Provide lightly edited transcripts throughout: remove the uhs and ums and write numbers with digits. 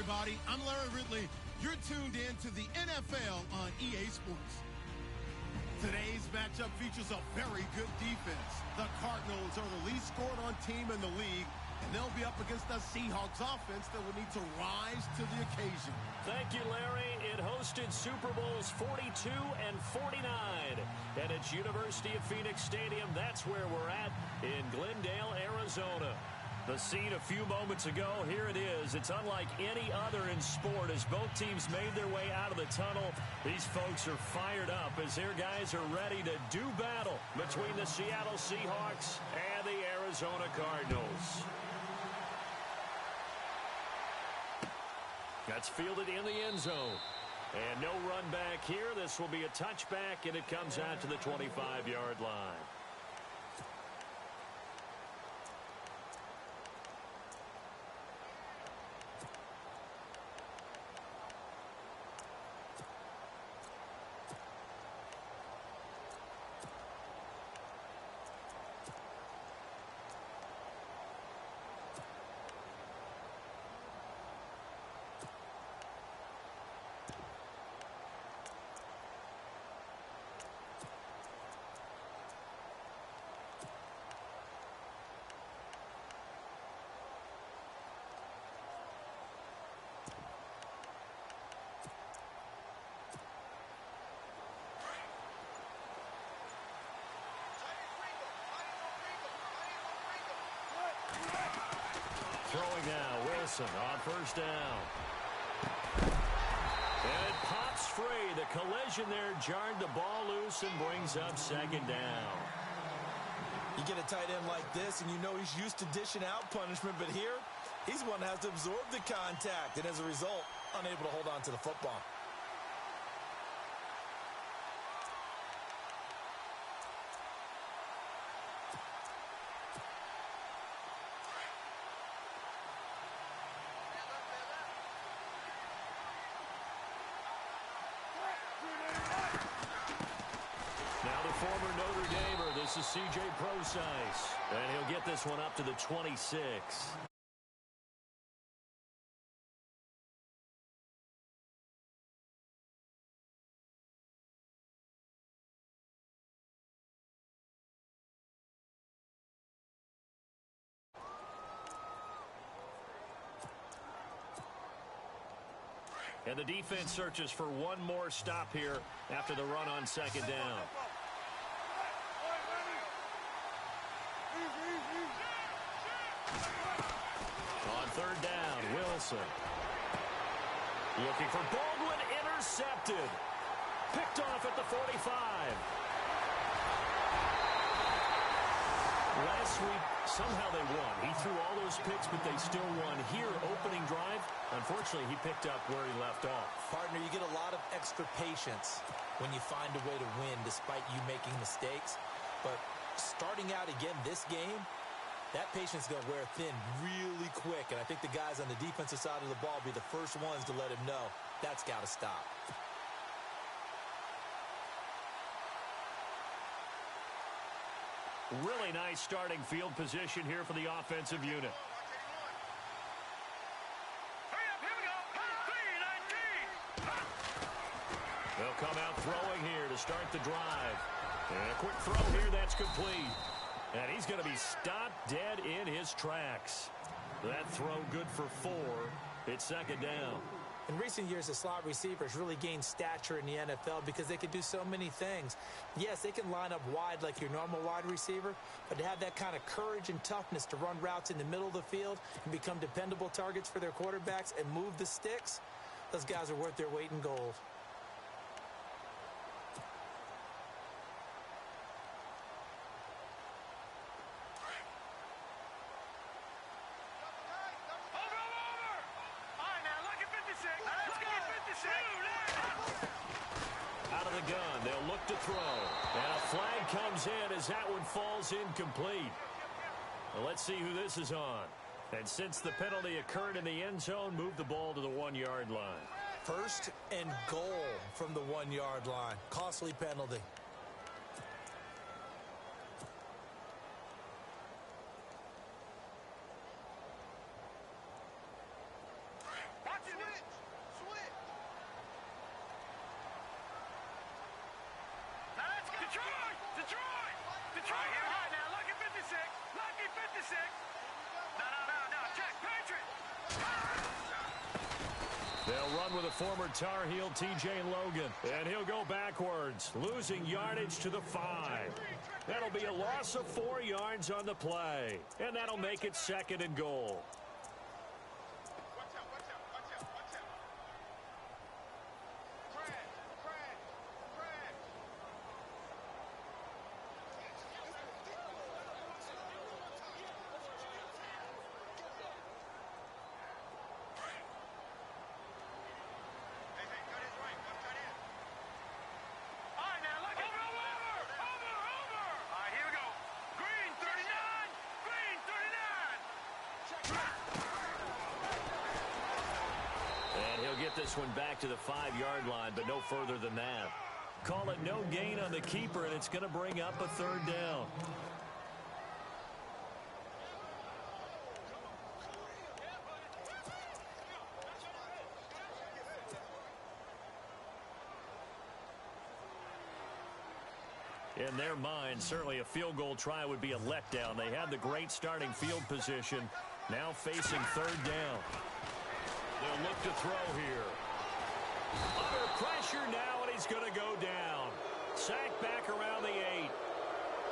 everybody. I'm Larry Ridley. You're tuned in to the NFL on EA Sports. Today's matchup features a very good defense. The Cardinals are the least scored on team in the league, and they'll be up against the Seahawks offense that will need to rise to the occasion. Thank you, Larry. It hosted Super Bowls 42 and 49. And it's University of Phoenix Stadium. That's where we're at in Glendale, Arizona. The scene a few moments ago, here it is. It's unlike any other in sport as both teams made their way out of the tunnel. These folks are fired up as their guys are ready to do battle between the Seattle Seahawks and the Arizona Cardinals. That's fielded in the end zone. And no run back here. This will be a touchback, and it comes out to the 25-yard line. Throwing now, Wilson on first down. And it pops free. The collision there jarred the ball loose and brings up second down. You get a tight end like this, and you know he's used to dishing out punishment, but here, he's one that has to absorb the contact, and as a result, unable to hold on to the football. Former Notre Damer, this is C.J. Prosise, and he'll get this one up to the 26. And the defense searches for one more stop here after the run on second down. On third down, Wilson. Looking for Baldwin, intercepted. Picked off at the 45. Last week, somehow they won. He threw all those picks, but they still won. Here, opening drive, unfortunately, he picked up where he left off. Partner, you get a lot of extra patience when you find a way to win despite you making mistakes. But starting out again this game, that patience is going to wear thin really quick, and I think the guys on the defensive side of the ball will be the first ones to let him know that's got to stop. Really nice starting field position here for the offensive unit. They'll come out throwing here to start the drive. And a quick throw here, that's complete. And he's going to be stopped dead in his tracks. That throw good for 4. It's second down. In recent years, the slot receivers really gained stature in the NFL because they can do so many things. Yes, they can line up wide like your normal wide receiver, but to have that kind of courage and toughness to run routes in the middle of the field and become dependable targets for their quarterbacks and move the sticks, those guys are worth their weight in gold. Out of the gun, they'll look to throw. And a flag comes in as that one falls incomplete. Well, let's see who this is on. And since the penalty occurred in the end zone, move the ball to the 1-yard line. First and goal from the 1-yard line. Costly penalty. Watch it. Now, lucky 56. Lucky 56. No. Check. Patriot. They'll run with a former Tar Heel, T.J. Logan. And he'll go backwards, losing yardage to the 5. That'll be a loss of 4 yards on the play. And that'll make it 2nd and goal. This one back to the 5-yard line, but no further than that. Call it no gain on the keeper, and it's going to bring up a 3rd down. In their mind, certainly a field goal try would be a letdown. They had the great starting field position, now facing 3rd down. They'll look to throw here. Under pressure now, and he's going to go down. Sacked back around the 8.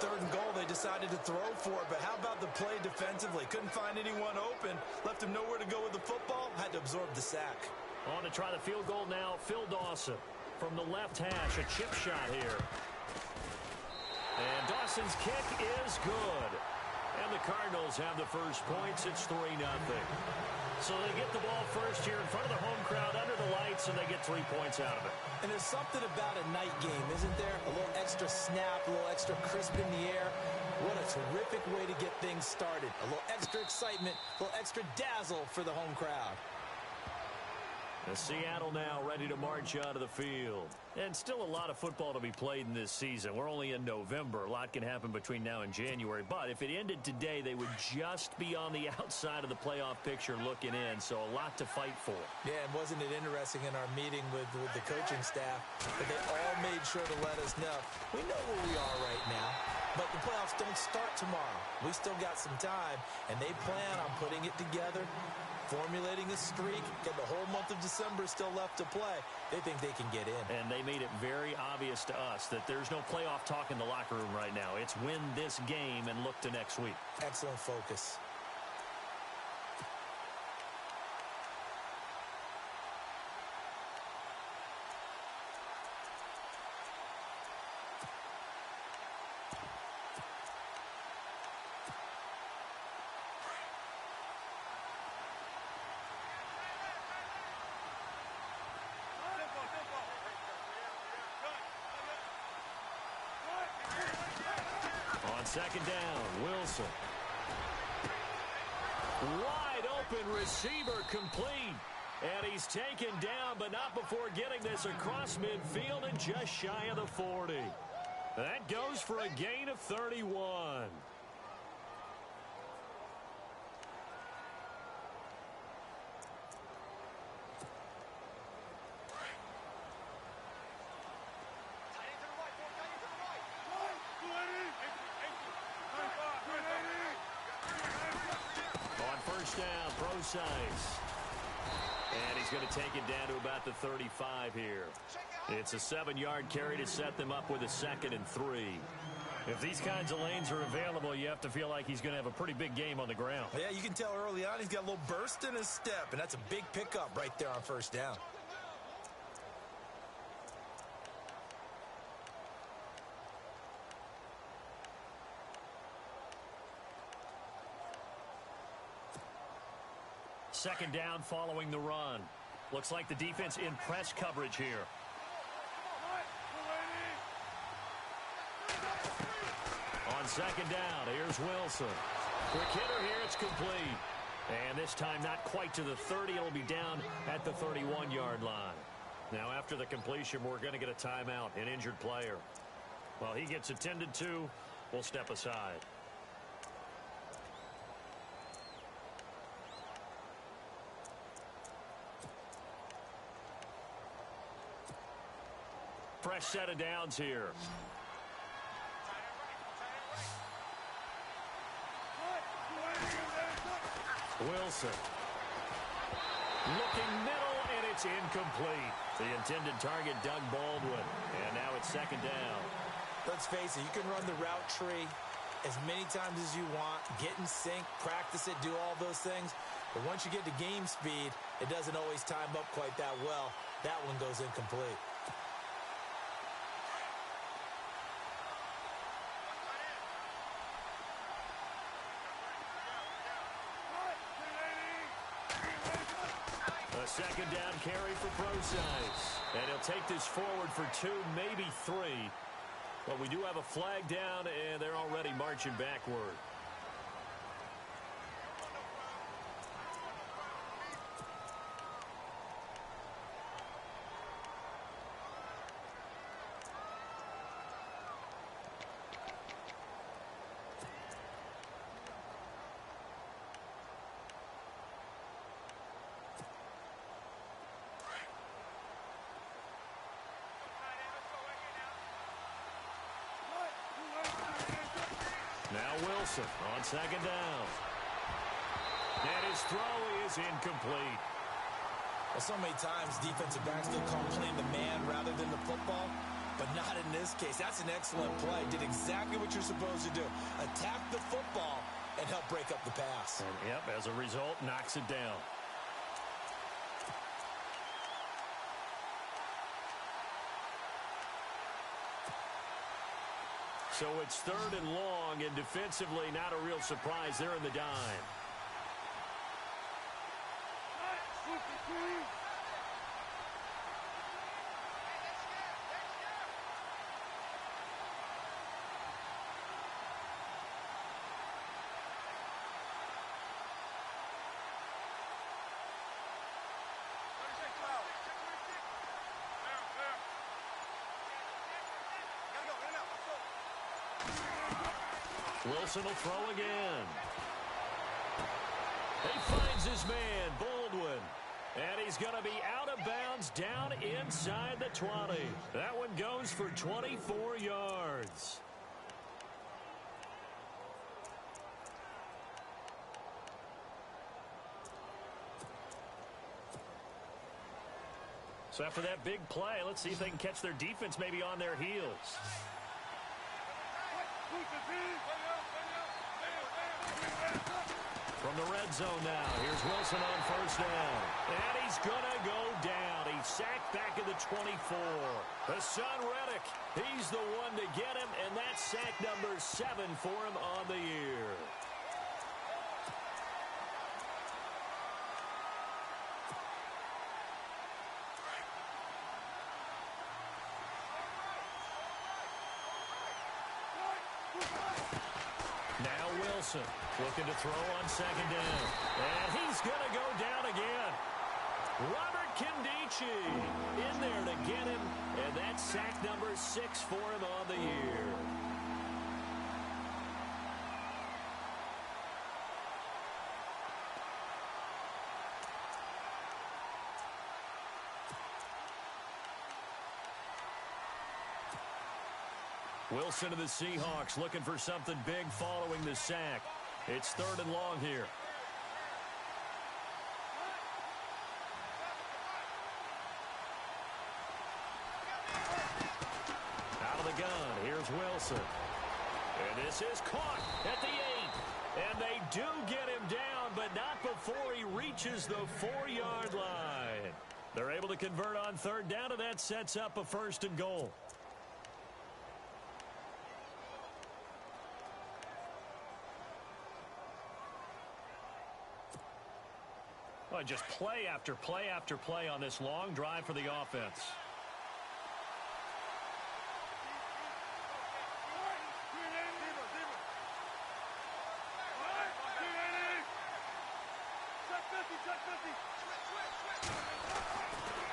3rd and goal, they decided to throw for it, but how about the play defensively? Couldn't find anyone open. Left him nowhere to go with the football. Had to absorb the sack. On to try the field goal now, Phil Dawson. From the left hash, a chip shot here. And Dawson's kick is good. And the Cardinals have the first points. It's 3-0. So they get the ball first here in front of the home crowd under the lights, and they get 3 points out of it. And there's something about a night game, isn't there? A little extra snap, a little extra crisp in the air. What a terrific way to get things started. A little extra excitement, a little extra dazzle for the home crowd. And Seattle now ready to march out of the field. And still a lot of football to be played in this season. We're only in November. A lot can happen between now and January. But if it ended today, they would just be on the outside of the playoff picture looking in. So a lot to fight for. Yeah, and wasn't it interesting in our meeting with the coaching staff that they all made sure to let us know, we know where we are right now, but the playoffs don't start tomorrow. We still got some time, and they plan on putting it together, formulating a streak, get the whole month of December still left to play. They think they can get in. And they made it very obvious to us that there's no playoff talk in the locker room right now. It's win this game and look to next week. Excellent focus. Second down, Wilson. Wide open receiver complete. And he's taken down, but not before getting this across midfield and just shy of the 40. That goes for a gain of 31. And he's going to take it down to about the 35 here. It's a 7-yard carry to set them up with a 2nd and 3. If these kinds of lanes are available, you have to feel like he's going to have a pretty big game on the ground. Yeah, you can tell early on he's got a little burst in his step, and that's a big pickup right there on first down. Second down following the run. Looks like the defense in press coverage here. On second down, here's Wilson. Quick hitter here, it's complete. And this time not quite to the 30. It'll be down at the 31-yard line. Now after the completion, we're going to get a timeout, an injured player. While he gets attended to, we'll step aside. Fresh set of downs here. Wilson. Looking middle, and it's incomplete. The intended target, Doug Baldwin. And now it's second down. Let's face it, you can run the route tree as many times as you want, get in sync, practice it, do all those things. But once you get to game speed, it doesn't always time up quite that well. That one goes incomplete. A second down carry for Procise. And he'll take this forward for 2, maybe 3. But we do have a flag down, and they're already marching backward. Now Wilson on second down. And his throw is incomplete. Well, so many times defensive backs get called playing the man rather than the football, but not in this case. That's an excellent play. Did exactly what you're supposed to do. Attack the football and help break up the pass. And, yep, as a result, knocks it down. So it's third and long, and defensively not a real surprise. They're in the dime. Wilson will throw again. He finds his man, Baldwin. And he's going to be out of bounds down inside the 20. That one goes for 24 yards. So after that big play, let's see if they can catch their defense maybe on their heels. From the red zone now, here's Wilson on first down. And he's going to go down. He's sacked back at the 24. Hassan Reddick, he's the one to get him, and that's sack number 7 for him on the year. Now Wilson looking to throw on second down. And he's going to go down again. Robert Kindici in there to get him. And that's sack number 6 for him on the year. Wilson to the Seahawks looking for something big following the sack. It's third and long here. Out of the gun, here's Wilson. And this is caught at the 8. And they do get him down, but not before he reaches the 4-yard line. They're able to convert on third down, and that sets up a first and goal. Well, just play after play after play on this long drive for the offense.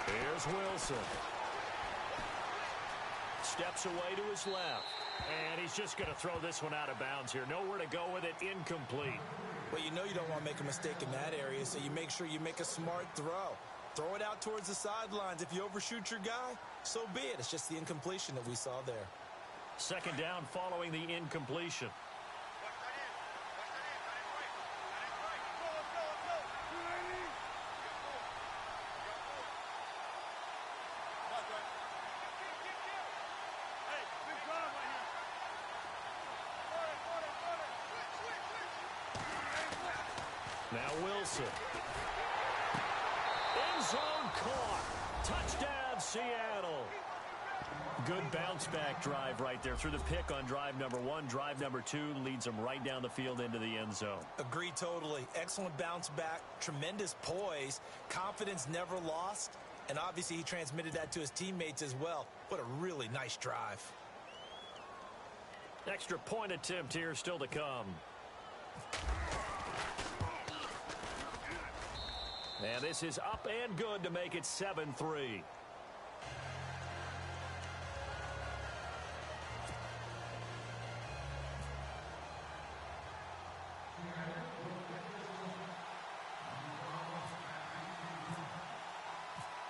Here's Wilson. Steps away to his left. And he's just going to throw this one out of bounds here. Nowhere to go with it. Incomplete. Well, you know you don't want to make a mistake in that area, so you make sure you make a smart throw. Throw it out towards the sidelines. If you overshoot your guy, so be it. It's just the incompletion that we saw there. Second down following the incompletion. Now Wilson. End zone caught. Touchdown, Seattle. Good bounce-back drive right there through the pick on drive number 1. Drive number 2 leads them right down the field into the end zone. Agree totally. Excellent bounce back, tremendous poise, confidence never lost, and obviously he transmitted that to his teammates as well. What a really nice drive. Extra point attempt here still to come. And this is up and good to make it 7-3.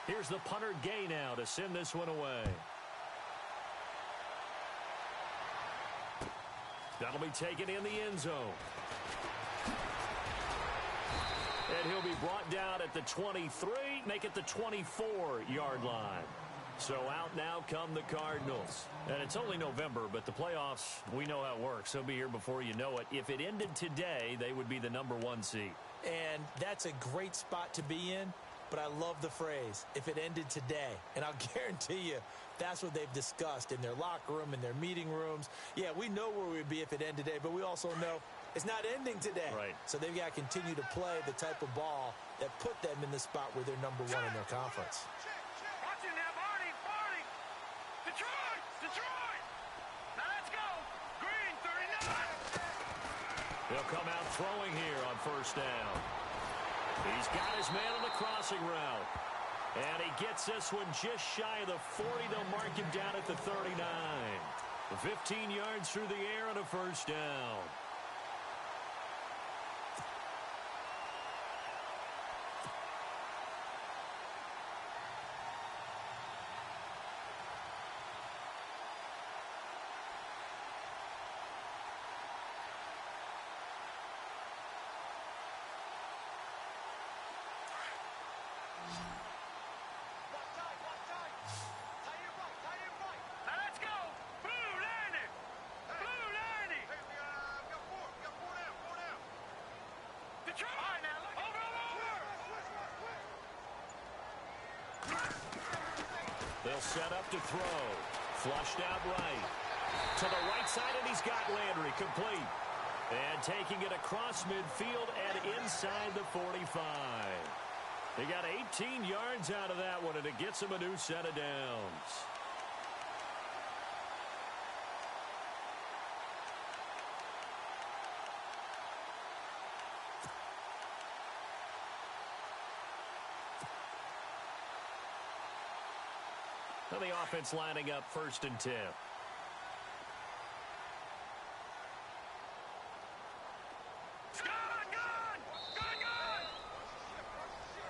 Here's the punter Gay now to send this one away. That'll be taken in the end zone. And he'll be brought down at the 23, make it the 24-yard line. So out now come the Cardinals. And it's only November, but the playoffs, we know how it works. They'll be here before you know it. If it ended today, they would be the number 1 seed. And that's a great spot to be in. But I love the phrase, if it ended today. And I'll guarantee you, that's what they've discussed in their locker room, in their meeting rooms. Yeah, we know where we'd be if it ended today, but we also know it's not ending today. Right. So they've got to continue to play the type of ball that put them in the spot where they're number 1 in their conference. Watching that, Barney, Barney. Detroit, Detroit. Now let's go. Green, 39. They'll come out throwing here on first down. He's got his man on the crossing route. And he gets this one just shy of the 40. They'll mark him down at the 39. 15 yards through the air and a first down. They'll set up to throw. Flushed out right. To the right side, and he's got Landry complete. And taking it across midfield and inside the 45. They got 18 yards out of that one, and it gets them a new set of downs. And the offense lining up 1st and 10.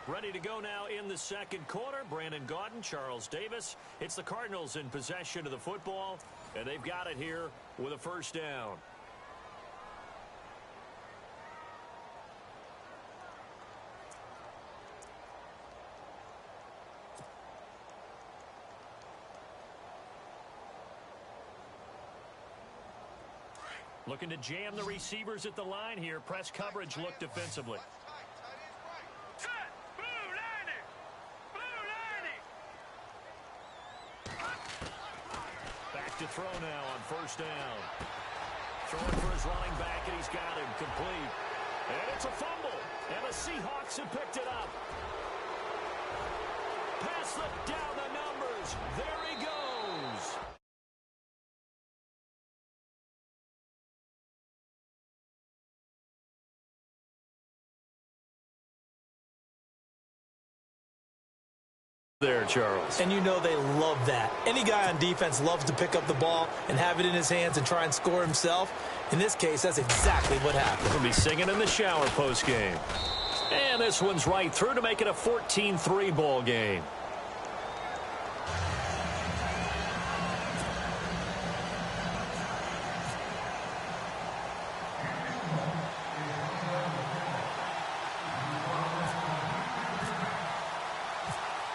Ready to go now in the second quarter. Brandon Gaudin, Charles Davis. It's the Cardinals in possession of the football, and they've got it here with a first down. Looking to jam the receivers at the line here. Press coverage look defensively. Back to throw now on first down. Throwing for his running back, and he's got him complete. And it's a fumble. And the Seahawks have picked it up. Pass slipped down the numbers. There he goes. There, Charles. And you know they love that. Any guy on defense loves to pick up the ball and have it in his hands and try and score himself. In this case, that's exactly what happened. He'll be singing in the shower post-game. And this one's right through to make it a 14-3 ball game.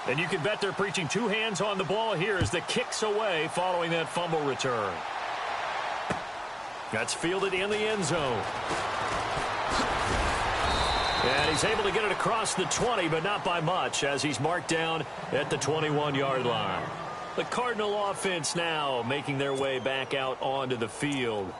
And you can bet they're preaching 2 hands on the ball here as the kick's away following that fumble return. That's fielded in the end zone. And he's able to get it across the 20, but not by much, as he's marked down at the 21-yard line. The Cardinal offense now making their way back out onto the field.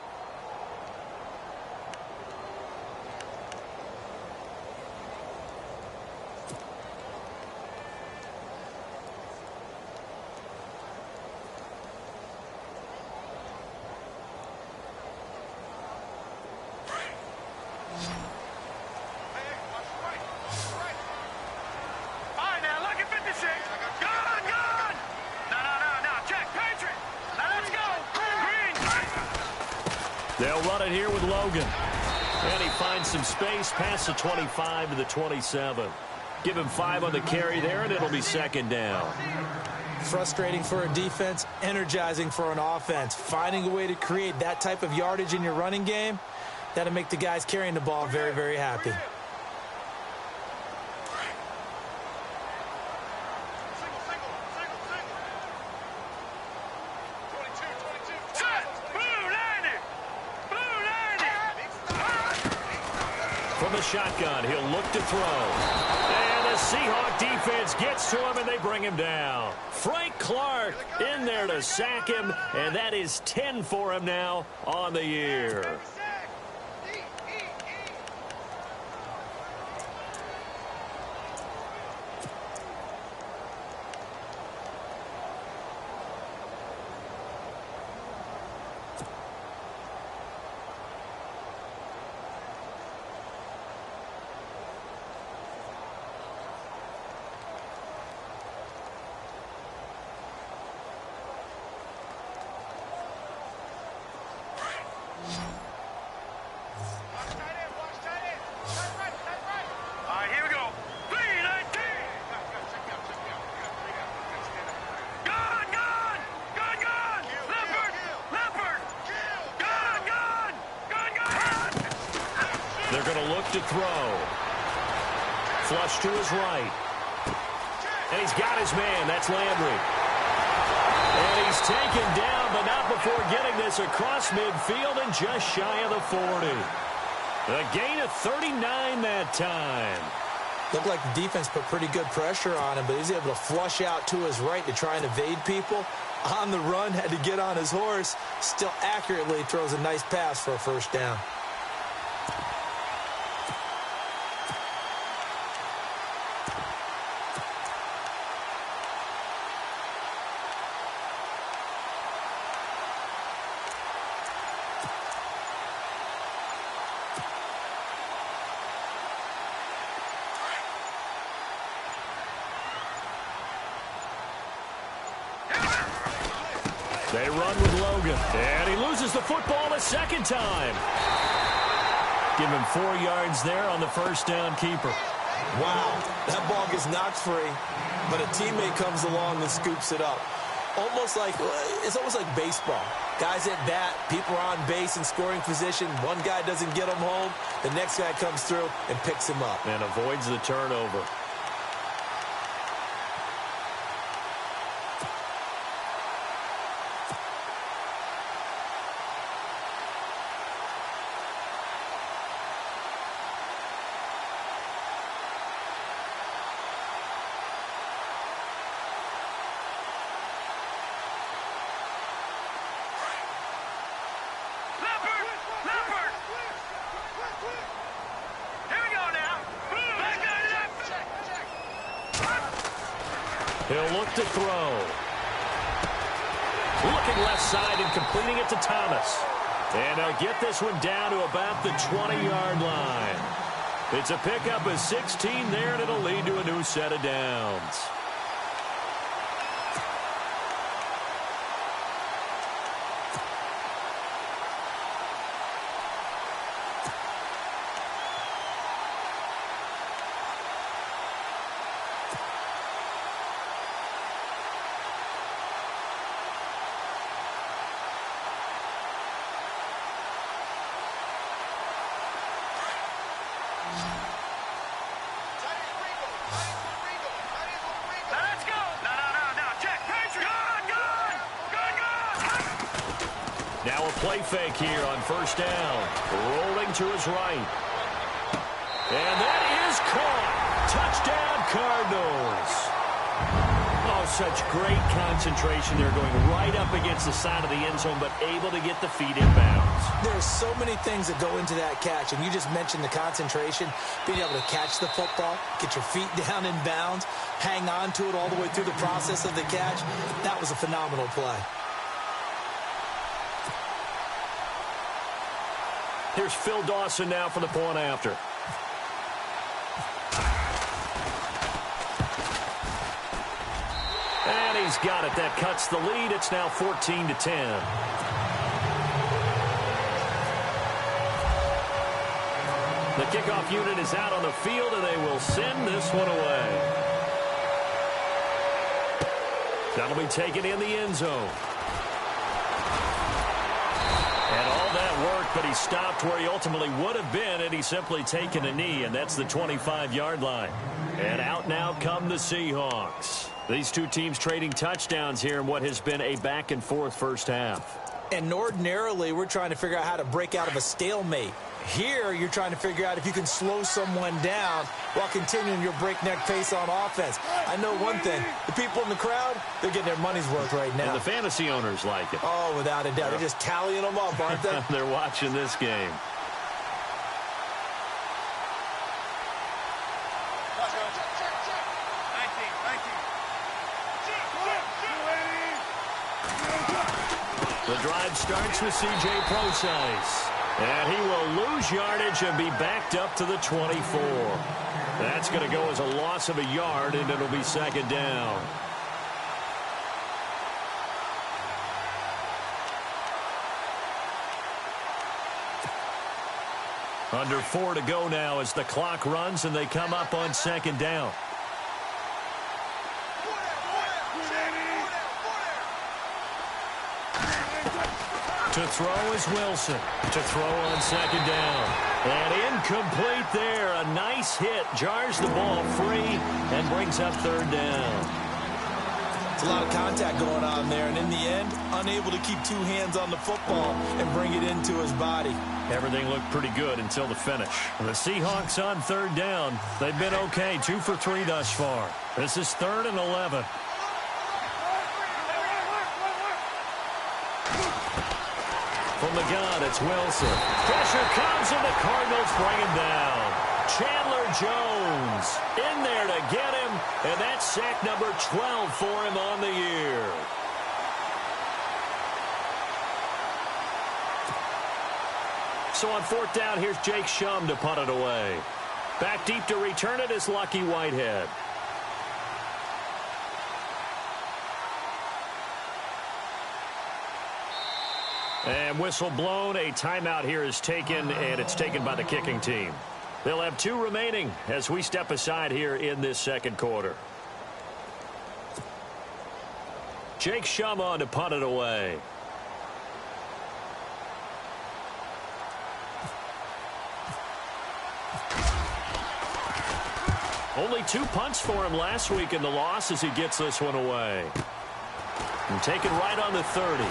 They'll run it here with Logan. And he finds some space past the 25 to the 27. Give him 5 on the carry there, and it'll be second down. Frustrating for a defense, energizing for an offense. Finding a way to create that type of yardage in your running game, that'll make the guys carrying the ball very, very happy. From the shotgun, he'll look to throw. And the Seahawk defense gets to him, and they bring him down. Frank Clark in there to sack him, and that is 10 for him now on the year. They're going to look to throw. Flush to his right. And he's got his man. That's Landry. And he's taken down, but not before getting this across midfield and just shy of the 40. A gain of 39 that time. Looked like the defense put pretty good pressure on him, but he's able to flush out to his right to try and evade people. On the run, had to get on his horse. Still accurately throws a nice pass for a first down. They run with Logan, and he loses the football a second time. Give him 4 yards there on the first down keeper. Wow, that ball gets knocked free, but a teammate comes along and scoops it up. It's almost like baseball. Guys at bat, people are on base in scoring position. One guy doesn't get him home. The next guy comes through and picks him up. And avoids the turnover. He'll look to throw. Looking left side and completing it to Thomas. And they'll get this one down to about the 20-yard line. It's a pickup of 16 there, and it'll lead to a new set of downs. Now a play fake here on first down. Rolling to his right. And that touchdown, Cardinals. Oh, such great concentration. They're going right up against the side of the end zone, but able to get the feet in bounds. There's so many things that go into that catch, and you just mentioned the concentration, being able to catch the football, get your feet down in bounds, hang on to it all the way through the process of the catch. That was a phenomenal play. Here's Phil Dawson now for the point after. And he's got it. That cuts the lead. It's now 14-10. The kickoff unit is out on the field, and they will send this one away. That'll be taken in the end zone. And all that worked, but he stopped where he ultimately would have been, and he's simply taken a knee, and that's the 25-yard line. And out now come the Seahawks. These two teams trading touchdowns here in what has been a back-and-forth first half. And ordinarily, we're trying to figure out how to break out of a stalemate. Here, you're trying to figure out if you can slow someone down while continuing your breakneck pace on offense. I know one thing. The people in the crowd, they're getting their money's worth right now. And the fantasy owners like it. Oh, without a doubt. They're just tallying them up, aren't they? They're watching this game. The drive starts with C.J. Procise. And he will lose yardage and be backed up to the 24. That's going to go as a loss of a yard, and it'll be second down. Under 4 to go now as the clock runs, and they come up on second down. To throw is Wilson. To throw on second down. And incomplete there. A nice hit. Jars the ball free and brings up third down. It's a lot of contact going on there, and in the end, unable to keep two hands on the football and bring it into his body. Everything looked pretty good until the finish. The Seahawks on third down. They've been okay. 2 for 3 thus far. This is 3rd and 11. From the gun, it's Wilson. Pressure comes, and the Cardinals bring him down. Chandler Jones in there to get him, and that's sack number 12 for him on the year. So on 4th down, here's Jake Shum to punt it away. Back deep to return it is Lucky Whitehead. And whistle blown. A timeout here is taken, and it's taken by the kicking team. They'll have 2 remaining as we step aside here in this second quarter. Jake Shum on to punt it away. Only 2 punts for him last week in the loss as he gets this one away. And taken right on the 30.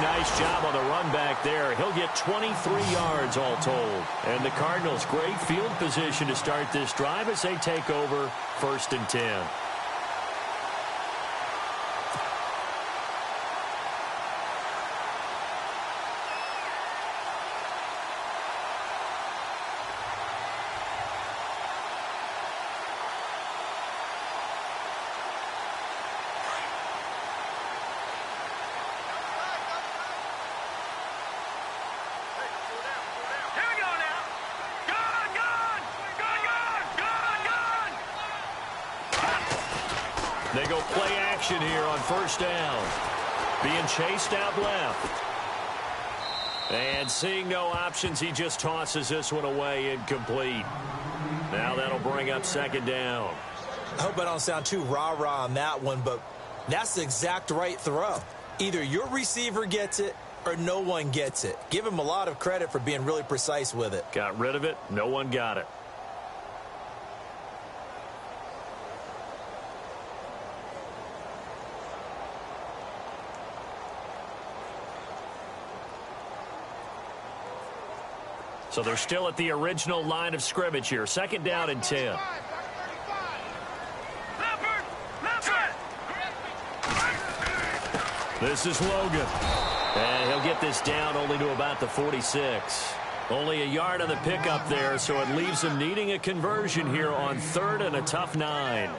Nice job on the run back there. He'll get 23 yards all told. And the Cardinals, great field position to start this drive as they take over 1st and 10. They go play action here on 1st down. Being chased out left. And seeing no options, he just tosses this one away incomplete. Now that'll bring up 2nd down. I hope I don't sound too rah-rah on that one, but that's the exact right throw. Either your receiver gets it or no one gets it. Give him a lot of credit for being really precise with it. Got rid of it. No one got it. So they're still at the original line of scrimmage here. 2nd down and 10. This is Logan. And he'll get this down only to about the 46. Only a yard on the pickup there, so it leaves him needing a conversion here on 3rd and a tough 9.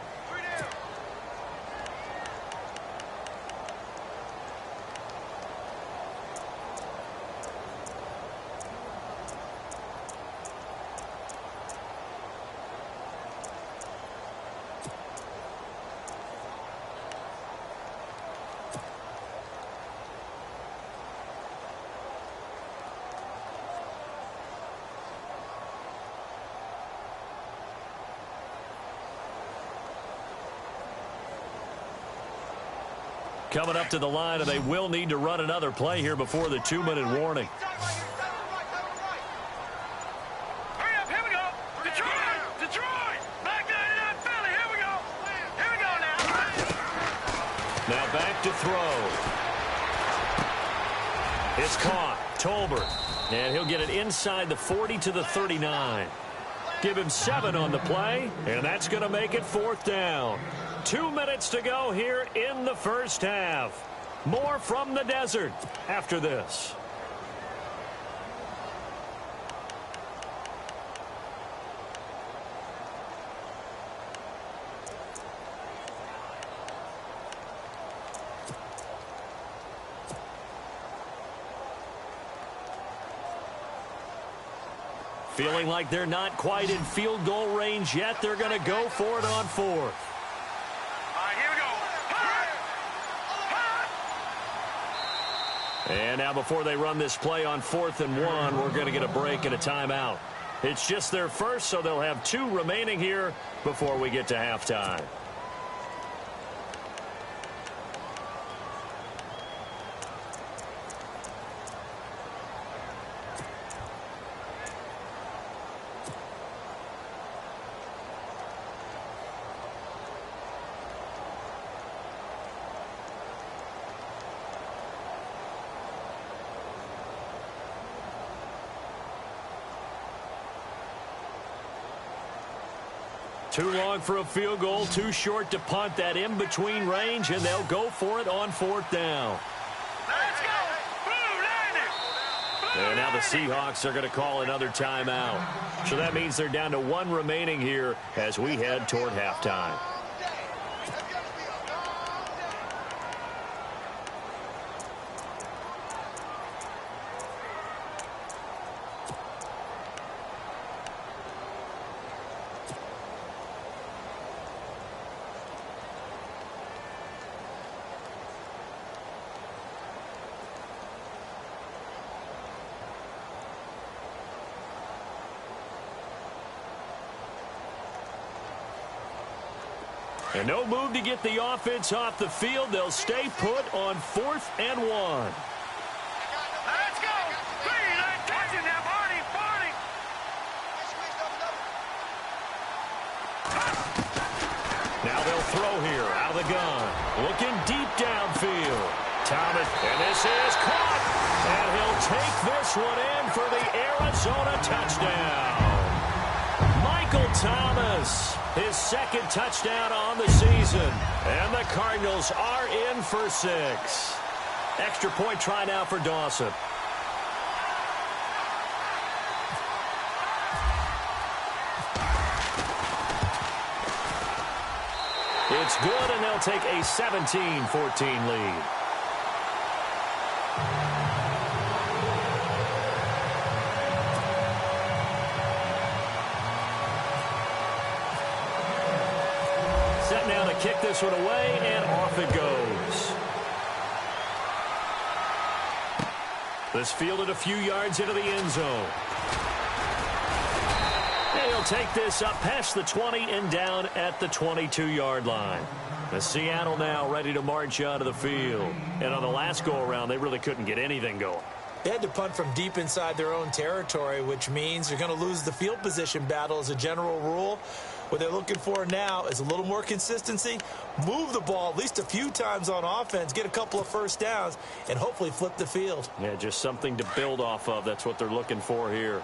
Coming up to the line, and they will need to run another play here before the 2-minute warning. Hurry up, here we go. Detroit. Back 99 Philly, here we go. Here we go now. Now back to throw. It's caught. Tolbert. And he'll get it inside the 40 to the 39. Give him 7 on the play, and that's going to make it 4th down. 2 minutes to go here in the first half. More from the desert after this. Feeling like they're not quite in field goal range yet. They're going to go for it on 4th. And now before they run this play on 4th and 1, we're going to get a break and a timeout. It's just their first, so they'll have 2 remaining here before we get to halftime. Too long for a field goal, too short to punt. That in-between range, and they'll go for it on 4th down. Let's go. And now the Seahawks are going to call another timeout. So that means they're down to 1 remaining here as we head toward halftime. And no move to get the offense off the field. They'll stay put on 4th and 1. Let's go. Green, I'm touching that. Barney. Now they'll throw here out of the gun. Looking deep downfield. Thomas, and this is caught. And he'll take this one in for the Arizona touchdown. Michael Thomas, his 2nd touchdown on the season. And the Cardinals are in for 6. Extra point try now for Dawson. It's good, and they'll take a 17-14 lead. Set now to kick this one away, and off it goes. This fielded a few yards into the end zone. And he'll take this up past the 20 and down at the 22-yard line. The Seattle now ready to march out of the field. And on the last go-around, they really couldn't get anything going. They had to punt from deep inside their own territory, which means you're going to lose the field position battle as a general rule. What they're looking for now is a little more consistency, move the ball at least a few times on offense, get a couple of first downs, and hopefully flip the field. Yeah, just something to build off of. That's what they're looking for here.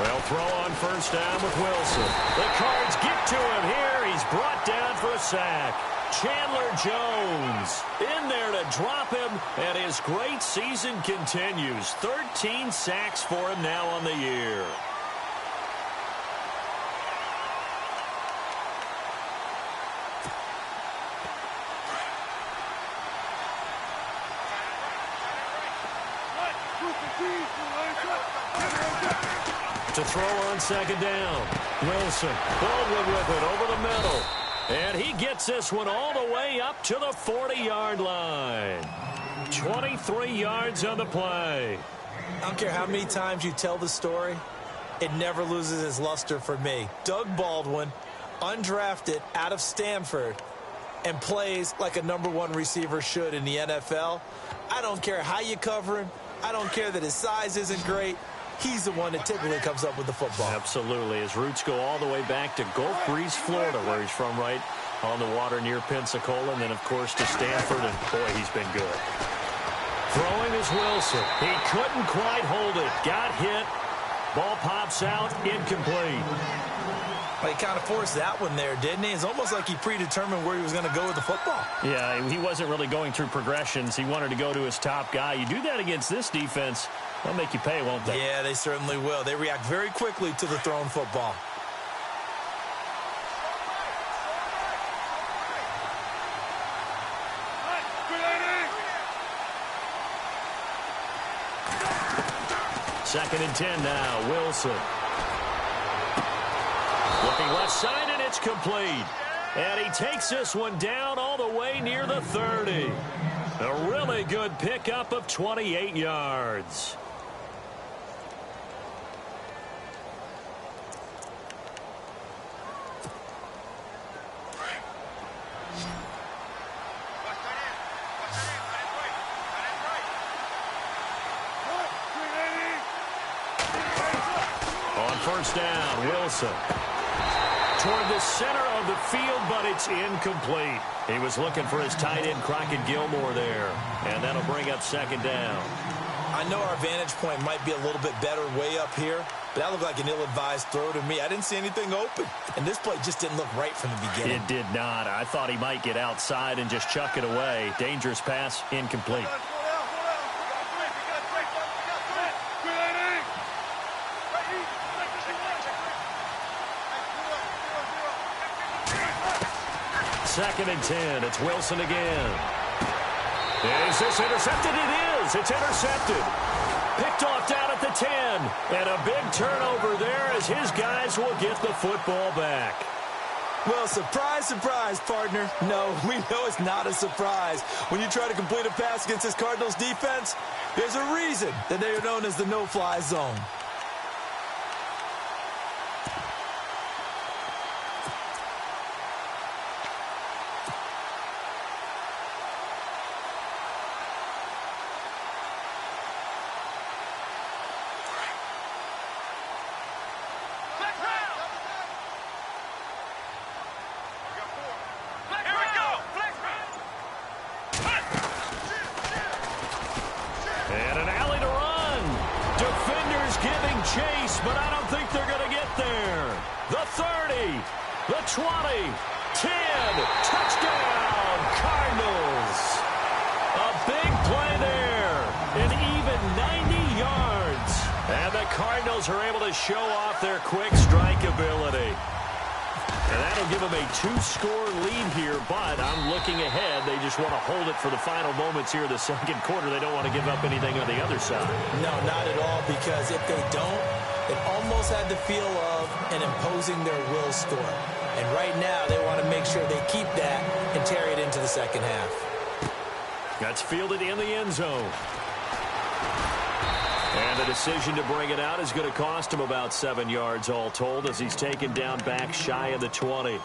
They'll throw on first down with Wilson. The Cards get to him here. He's brought down for a sack. Chandler Jones in there to drop him, and his great season continues. 13 sacks for him now on the year. To throw on second down. Wilson, Baldwin with it over the middle. And he gets this one all the way up to the 40-yard line. 23 yards on the play. I don't care how many times you tell the story, it never loses its luster for me. Doug Baldwin, undrafted out of Stanford, and plays like a #1 receiver should in the NFL. I don't care how you cover him. I don't care that his size isn't great. He's the one that typically comes up with the football. Absolutely. His roots go all the way back to Gulf Breeze, Florida, where he's from, right on the water near Pensacola, and then, of course, to Stanford, and, boy, he's been good. Throwing is Wilson. He couldn't quite hold it. Got hit. Ball pops out. Incomplete. Well, he kind of forced that one there, didn't he? It's almost like he predetermined where he was going to go with the football. Yeah, he wasn't really going through progressions. He wanted to go to his top guy. You do that against this defense, they'll make you pay, won't they? Yeah, they certainly will. They react very quickly to the thrown football. Second and 10 now. Wilson. Looking left side, and it's complete. And he takes this one down all the way near the 30. A really good pickup of 28 yards. On first down, Wilson. Toward the center of the field, but it's incomplete. He was looking for his tight end, Crockett Gilmore, there. And that'll bring up second down. I know our vantage point might be a little bit better way up here, but that looked like an ill-advised throw to me. I didn't see anything open, and this play just didn't look right from the beginning. It did not. I thought he might get outside and just chuck it away. Dangerous pass, incomplete. Second and 10. It's Wilson again. Is this intercepted? It is. It's intercepted. Picked off down at the 10. And a big turnover there as his guys will get the football back. Well, surprise, surprise, partner. No, we know it's not a surprise. When you try to complete a pass against this Cardinals defense, there's a reason that they are known as the no-fly zone. Chase, but I don't think they're going to get there. The 30, the 20, 10, touchdown, Cardinals. A big play there, an even 90 yards. And the Cardinals are able to show off their quick strike ability. And that'll give them a 2-score lead here, but I'm looking ahead. They just want to hold it for the final moments here of the second quarter. They don't want to give up anything on the other side. No, not at all, because if they don't, it almost had the feel of an imposing their will score. And right now, they want to make sure they keep that and carry it into the second half. That's fielded in the end zone. And the decision to bring it out is going to cost him about 7 yards all told as he's taken down back shy of the 20.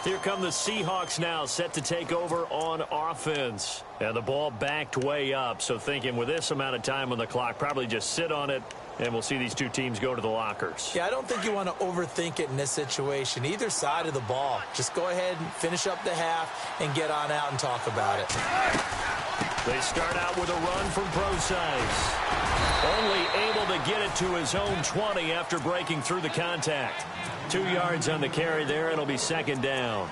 Here come the Seahawks now, set to take over on offense. And the ball backed way up, so thinking with this amount of time on the clock, probably just sit on it, and we'll see these two teams go to the lockers. Yeah, I don't think you want to overthink it in this situation. Either side of the ball. Just go ahead and finish up the half and get on out and talk about it. They start out with a run from Procise. Only able to get it to his own 20 after breaking through the contact. 2 yards on the carry there. It'll be second down.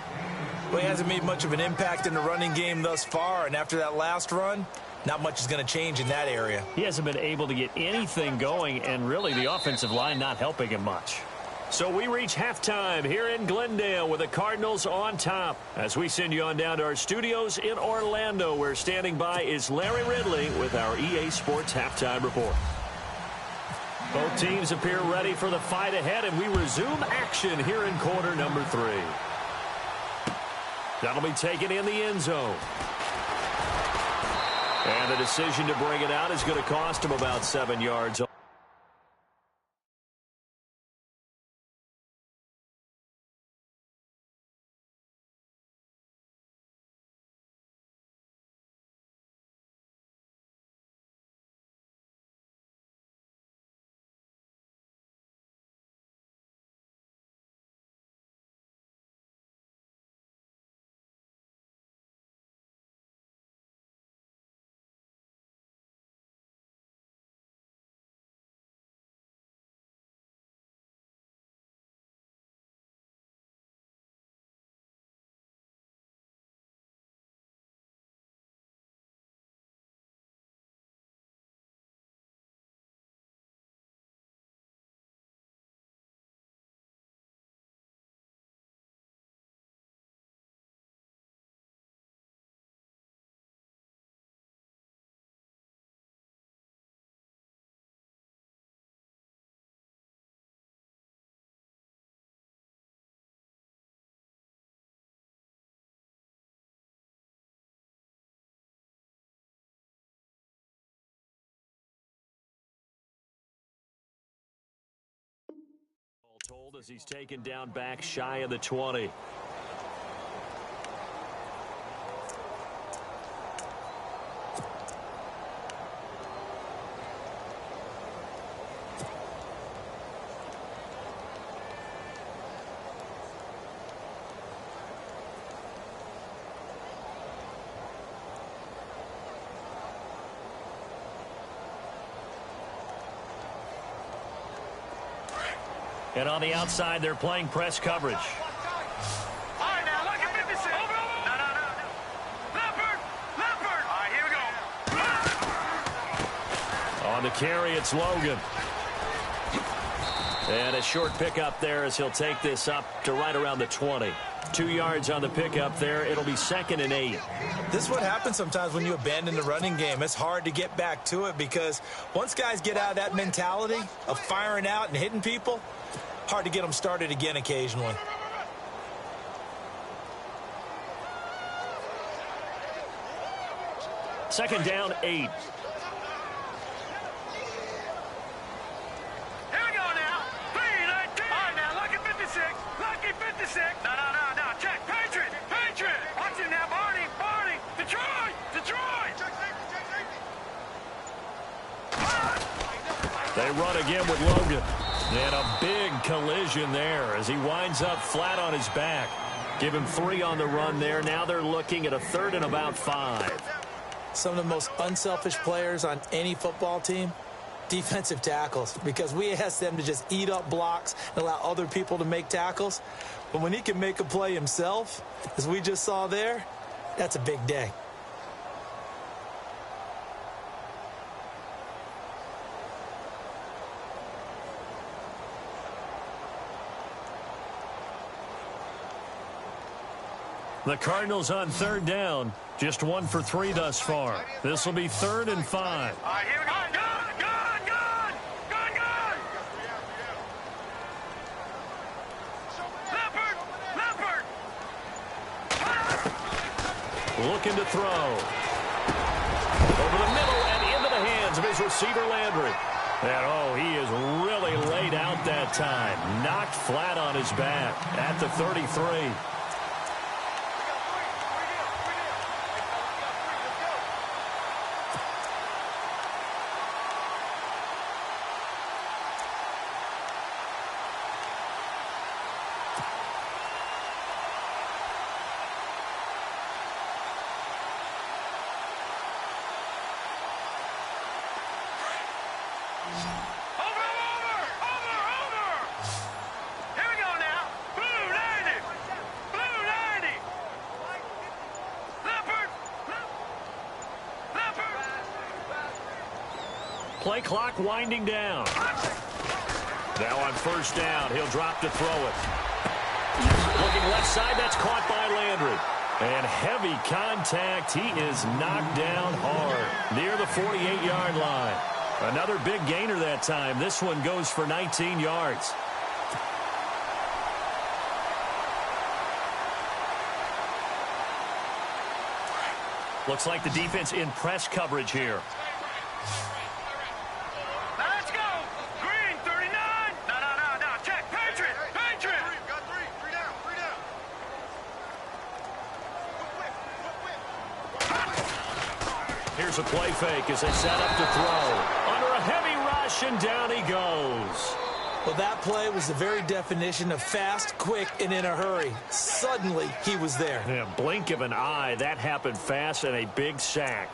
Well, he hasn't made much of an impact in the running game thus far, and after that last run, not much is going to change in that area. He hasn't been able to get anything going, and really the offensive line not helping him much. So we reach halftime here in Glendale with the Cardinals on top. As we send you on down to our studios in Orlando, where standing by is Larry Ridley with our EA Sports Halftime Report. Both teams appear ready for the fight ahead, and we resume action here in quarter number 3. That'll be taken in the end zone. And the decision to bring it out is going to cost him about 7 yards. Told as he's taken down back shy of the 20. And on the outside, they're playing press coverage. All right, now, look at 56. No. Leopard. All right, here we go. On the carry, it's Logan. And a short pickup there as he'll take this up to right around the 20. 2 yards on the pickup there. It'll be 2nd and 8. This is what happens sometimes when you abandon the running game. It's hard to get back to it because once guys get out of that mentality of firing out and hitting people, hard to get them started again occasionally. Second down, 8. Here we go now. 3-19. All right, now, lucky 56. Lucky 56. No. Check. Patriot. Watch it now, Barney. Detroit. They run again with Logan. And a big collision there as he winds up flat on his back. Give him 3 on the run there. Now they're looking at a 3rd and about 5. Some of the most unselfish players on any football team, defensive tackles, because we ask them to just eat up blocks and allow other people to make tackles. But when he can make a play himself, as we just saw there, that's a big day. The Cardinals on 3rd down. Just 1 for 3 thus far. This will be 3rd and 5. All right, here we go. Gun! Leopard! Looking to throw. Over the middle and into the hands of his receiver, Landry. And, he is really laid out that time. Knocked flat on his back at the 33. play clock winding down. Now on first down, he'll drop to throw it. Looking left side, that's caught by Landry. And heavy contact. He is knocked down hard near the 48-yard line. Another big gainer that time. This one goes for 19 yards. Looks like the defense in press coverage here. Let's go. Green, 39. No. Check. Patriot. Got three down. Here's a play fake as they set up to throw. Under a heavy rush, and down he goes. Well, that play was the very definition of fast, quick, and in a hurry. Suddenly, he was there. Yeah, blink of an eye. That happened fast, and a big sack.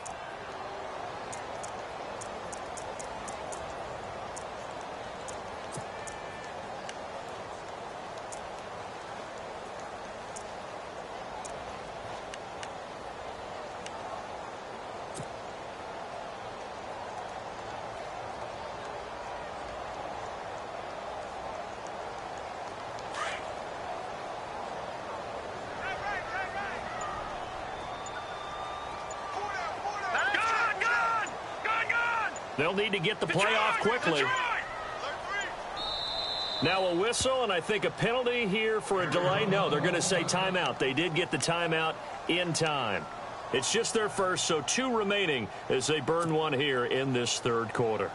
They'll need to get the play off quickly. Now a whistle, and I think a penalty here for a delay. No, they're going to say timeout. They did get the timeout in time. It's just their first, so 2 remaining as they burn one here in this third quarter.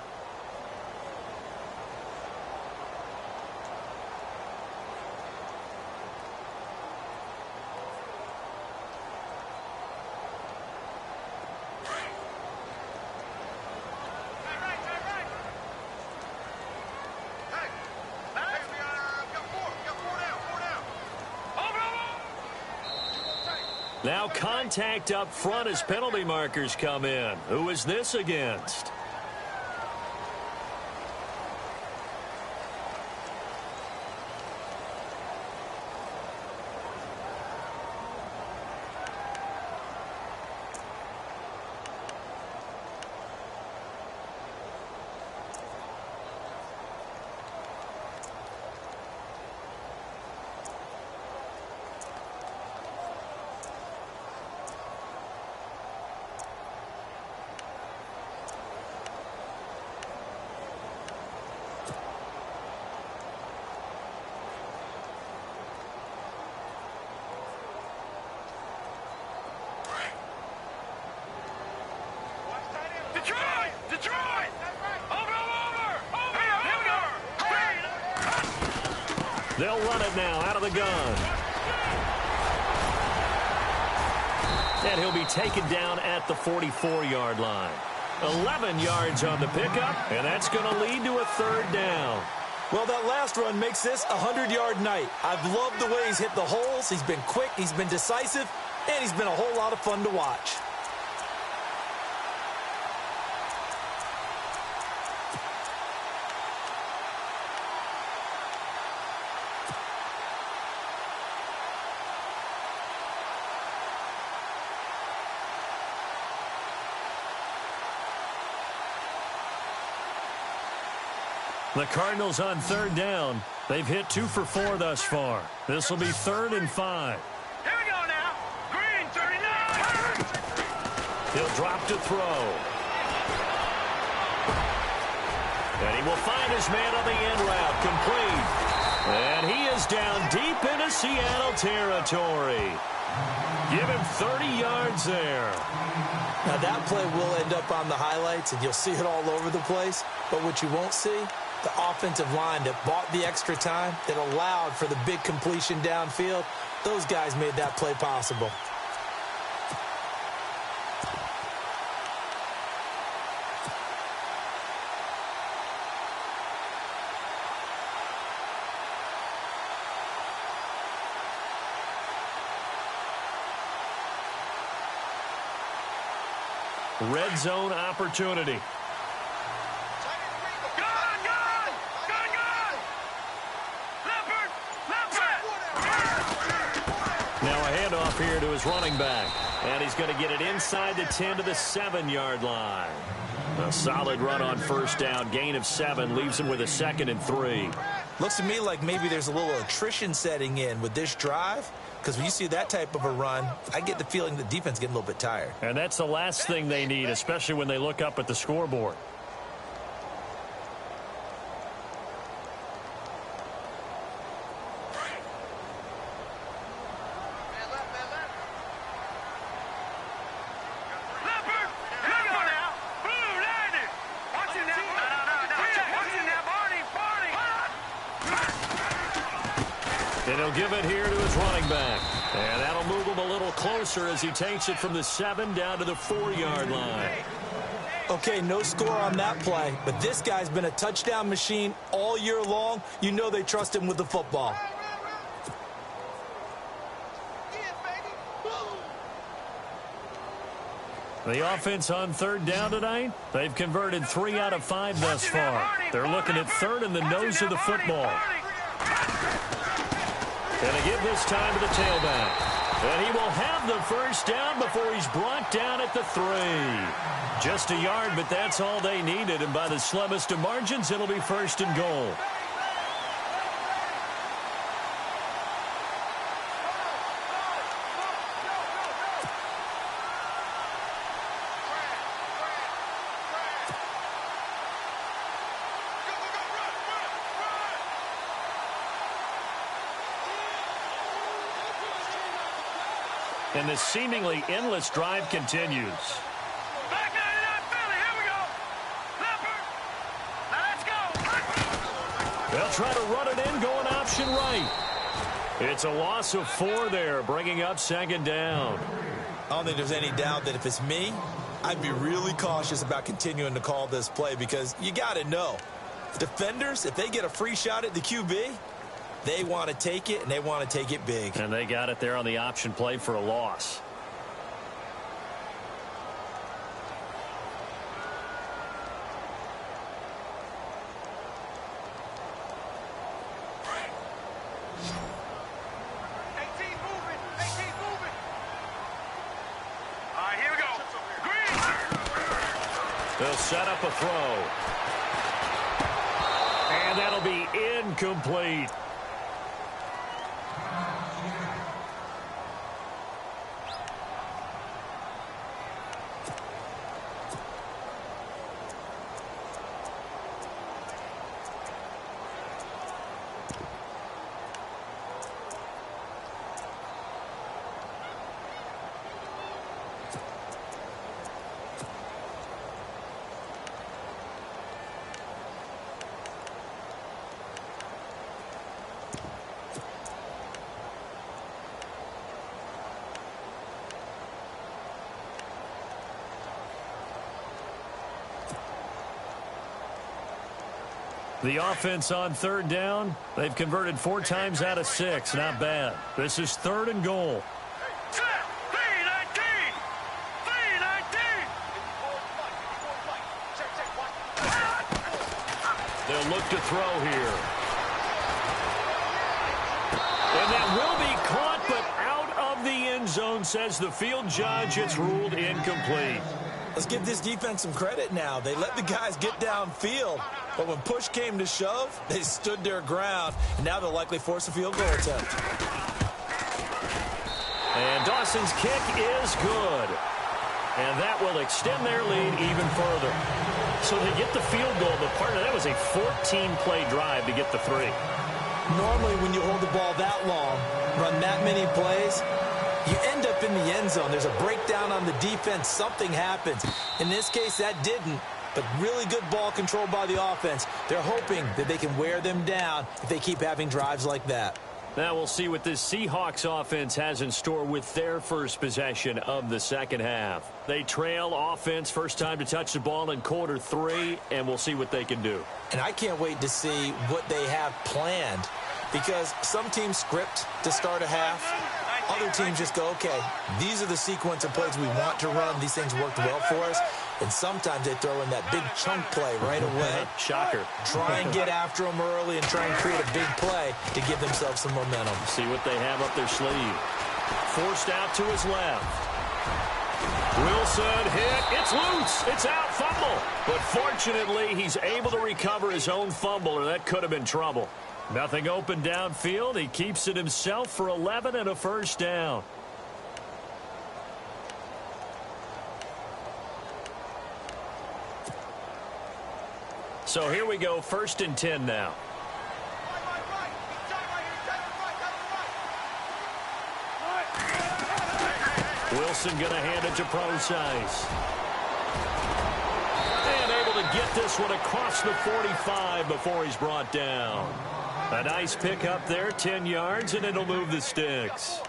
Now contact up front as penalty markers come in. Who is this against? Detroit! Over! They'll run it now out of the gun. And he'll be taken down at the 44-yard line. 11 yards on the pickup, and that's going to lead to a third down. Well, that last run makes this a 100-yard night. I've loved the way he's hit the holes. He's been quick, he's been decisive, and he's been a whole lot of fun to watch. The Cardinals on third down. They've hit 2 for 4 thus far. This will be 3rd and 5. Here we go now. Green, 39. He'll drop to throw. And he will find his man on the end route, complete. And he is down deep into Seattle territory. Give him 30 yards there. Now that play will end up on the highlights, and you'll see it all over the place. But what you won't see, the offensive line that bought the extra time, that allowed for the big completion downfield, those guys made that play possible. Red zone opportunity. Now a handoff here to his running back. And he's going to get it inside the 10 to the 7-yard line. A solid run on first down. Gain of 7 leaves him with a 2nd and 3. Looks to me like maybe there's a little attrition setting in with this drive, because when you see that type of a run, I get the feeling the defense is getting a little bit tired. And that's the last thing they need, especially when they look up at the scoreboard. And he'll give it here to his running back. And that'll move him a little closer as he takes it from the 7 down to the 4-yard line. Okay, no score on that play, but this guy's been a touchdown machine all year long. You know they trust him with the football. The offense on 3rd down tonight, they've converted 3 out of 5 thus far. They're looking at 3rd in the nose of the football. And they give this time to the tailback. And he will have the first down before he's brought down at the 3. Just a yard, but that's all they needed. And by the slimmest of margins, it'll be 1st and goal. And the seemingly endless drive continues. Back 99 Philly, here we go. Leopard. Now let's go. They'll try to run it in, going option right. It's a loss of 4 there, bringing up 2nd down. I don't think there's any doubt that if it's me, I'd be really cautious about continuing to call this play, because you got to know, defenders, if they get a free shot at the QB, they want to take it, and they want to take it big. And they got it there on the option play for a loss. All right, here we go. Green. They'll set up a throw. And that'll be incomplete. The offense on 3rd down, they've converted 4 times out of 6. Not bad. This is 3rd and goal. They'll look to throw here. And that will be caught, but out of the end zone, says the field judge. It's ruled incomplete. Let's give this defense some credit now. They let the guys get downfield, but when push came to shove, they stood their ground, and now they'll likely force a field goal attempt. And Dawson's kick is good. And that will extend their lead even further. So they get the field goal, but part of that was a 14-play drive to get the 3. Normally, when you hold the ball that long, run that many plays, you end up in the end zone. There's a breakdown on the defense. Something happens. In this case, that didn't. But really good ball control by the offense. They're hoping that they can wear them down if they keep having drives like that. Now we'll see what this Seahawks offense has in store with their first possession of the second half. They trail offense, first time to touch the ball in quarter 3, and we'll see what they can do. And I can't wait to see what they have planned, because some teams script to start a half. Other teams just go, okay, these are the sequence of plays we want to run. These things worked well for us. And sometimes they throw in that big chunk play right away. Shocker. Try and get after them early and try and create a big play to give themselves some momentum. See what they have up their sleeve. Forced out to his left. Wilson hit. It's loose. It's out. Fumble. But fortunately, he's able to recover his own fumble, or that could have been trouble. Nothing open downfield. He keeps it himself for 11 and a first down. So here we go, 1st and 10 now. Wilson going to hand it to Procise. And able to get this one across the 45 before he's brought down. A nice pick up there, 10 yards, and it'll move the sticks.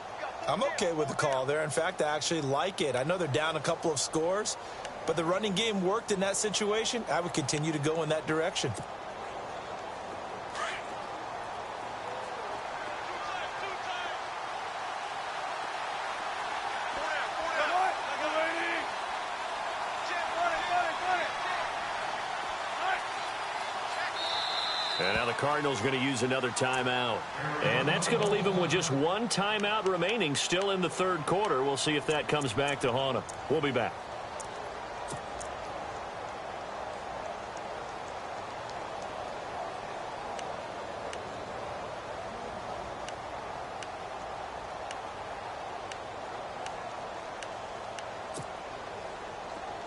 I'm okay with the call there. In fact, I actually like it. I know they're down a couple of scores, but the running game worked in that situation. I would continue to go in that direction. And now the Cardinals going to use another timeout. And that's going to leave them with just one timeout remaining still in the 3rd quarter. We'll see if that comes back to haunt them. We'll be back.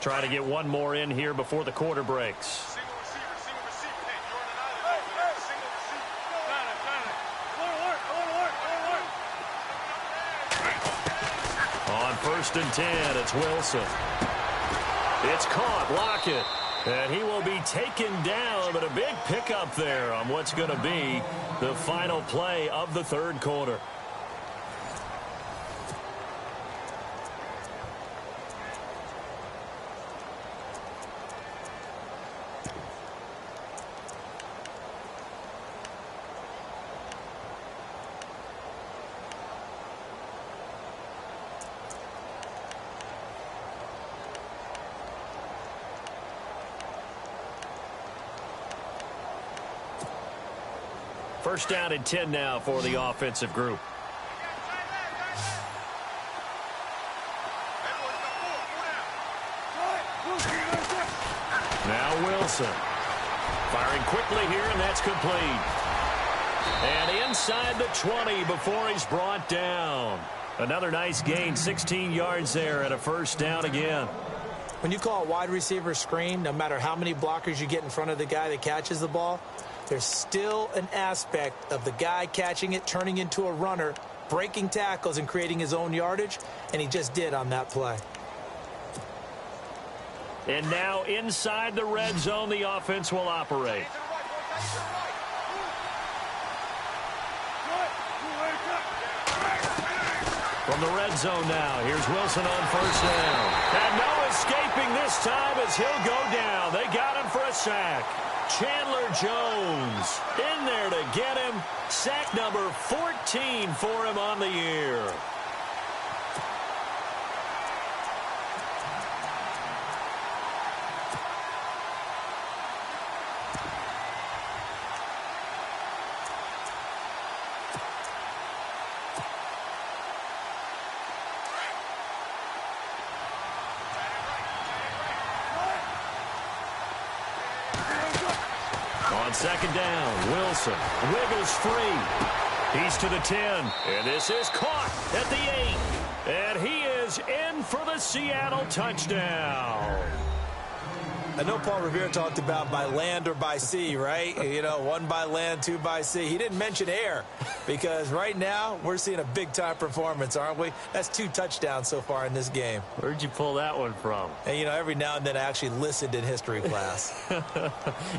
Try to get one more in here before the quarter breaks. On 1st and 10, it's Wilson. It's caught. Lockett. And he will be taken down, but a big pickup there on what's going to be the final play of the 3rd quarter. First down and 10 now for the offensive group. Now Wilson. Firing quickly here, and that's complete. And inside the 20 before he's brought down. Another nice gain, 16 yards there, and a first down again. When you call a wide receiver screen, no matter how many blockers you get in front of the guy that catches the ball, there's still an aspect of the guy catching it, turning into a runner, breaking tackles and creating his own yardage, and he just did on that play. And now inside the red zone, the offense will operate. From the red zone now, here's Wilson on 1st down. And no escaping this time as he'll go down. They got him for a sack. Chandler Jones in there to get him. Sack number 14 for him on the year. On 2nd down, Wilson wiggles free. He's to the 10, and this is caught at the 8. And he is in for the Seattle touchdown. I know Paul Revere talked about by land or by sea, right? You know, 1 by land, 2 by sea. He didn't mention air because right now we're seeing a big-time performance, aren't we? That's 2 touchdowns so far in this game. Where'd you pull that one from? And, you know, every now and then I actually listened in history class.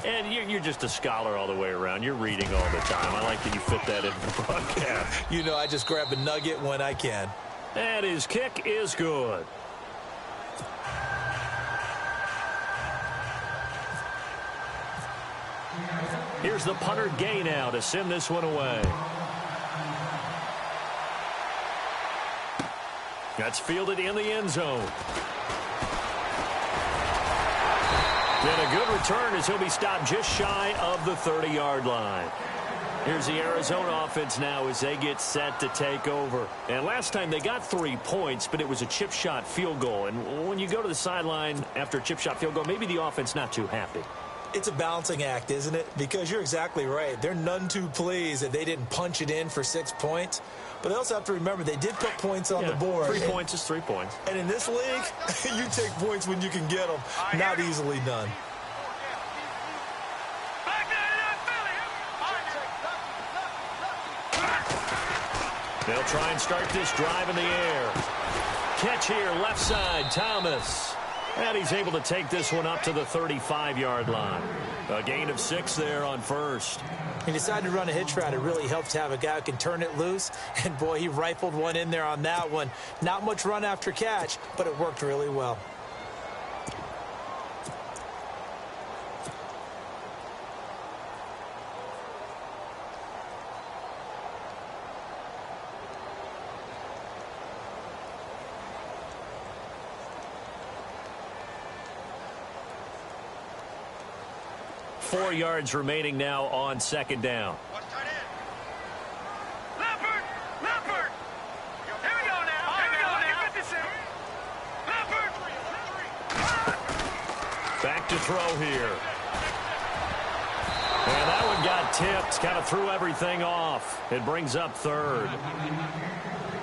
And you're just a scholar all the way around. You're reading all the time. I like that you fit that into the broadcast. You know, I just grab a nugget when I can. And his kick is good. Here's the punter Gay now to send this one away. That's fielded in the end zone. And a good return as he'll be stopped just shy of the 30-yard line. Here's the Arizona offense now as they get set to take over. And last time they got 3 points, but it was a chip shot field goal. And when you go to the sideline after a chip shot field goal, maybe the offense not too happy. It's a balancing act, isn't it? Because you're exactly right. They're none too pleased that they didn't punch it in for 6 points. But they also have to remember they did put points on the board. 3 points is 3 points. And in this league, you take points when you can get them. Not easily done. They'll try and start this drive in the air. Catch here, left side, Thomas. And he's able to take this one up to the 35-yard line. A gain of 6 there on first. He decided to run a hitch route. It really helps to have a guy who can turn it loose. And, boy, he rifled one in there on that one. Not much run after catch, but it worked really well. Four yards remaining now on second down. Leopard! Leopard! Here we go now. Here we go now. 56. Leopard! Back to throw here. And that one got tipped. Kind of threw everything off. It brings up third.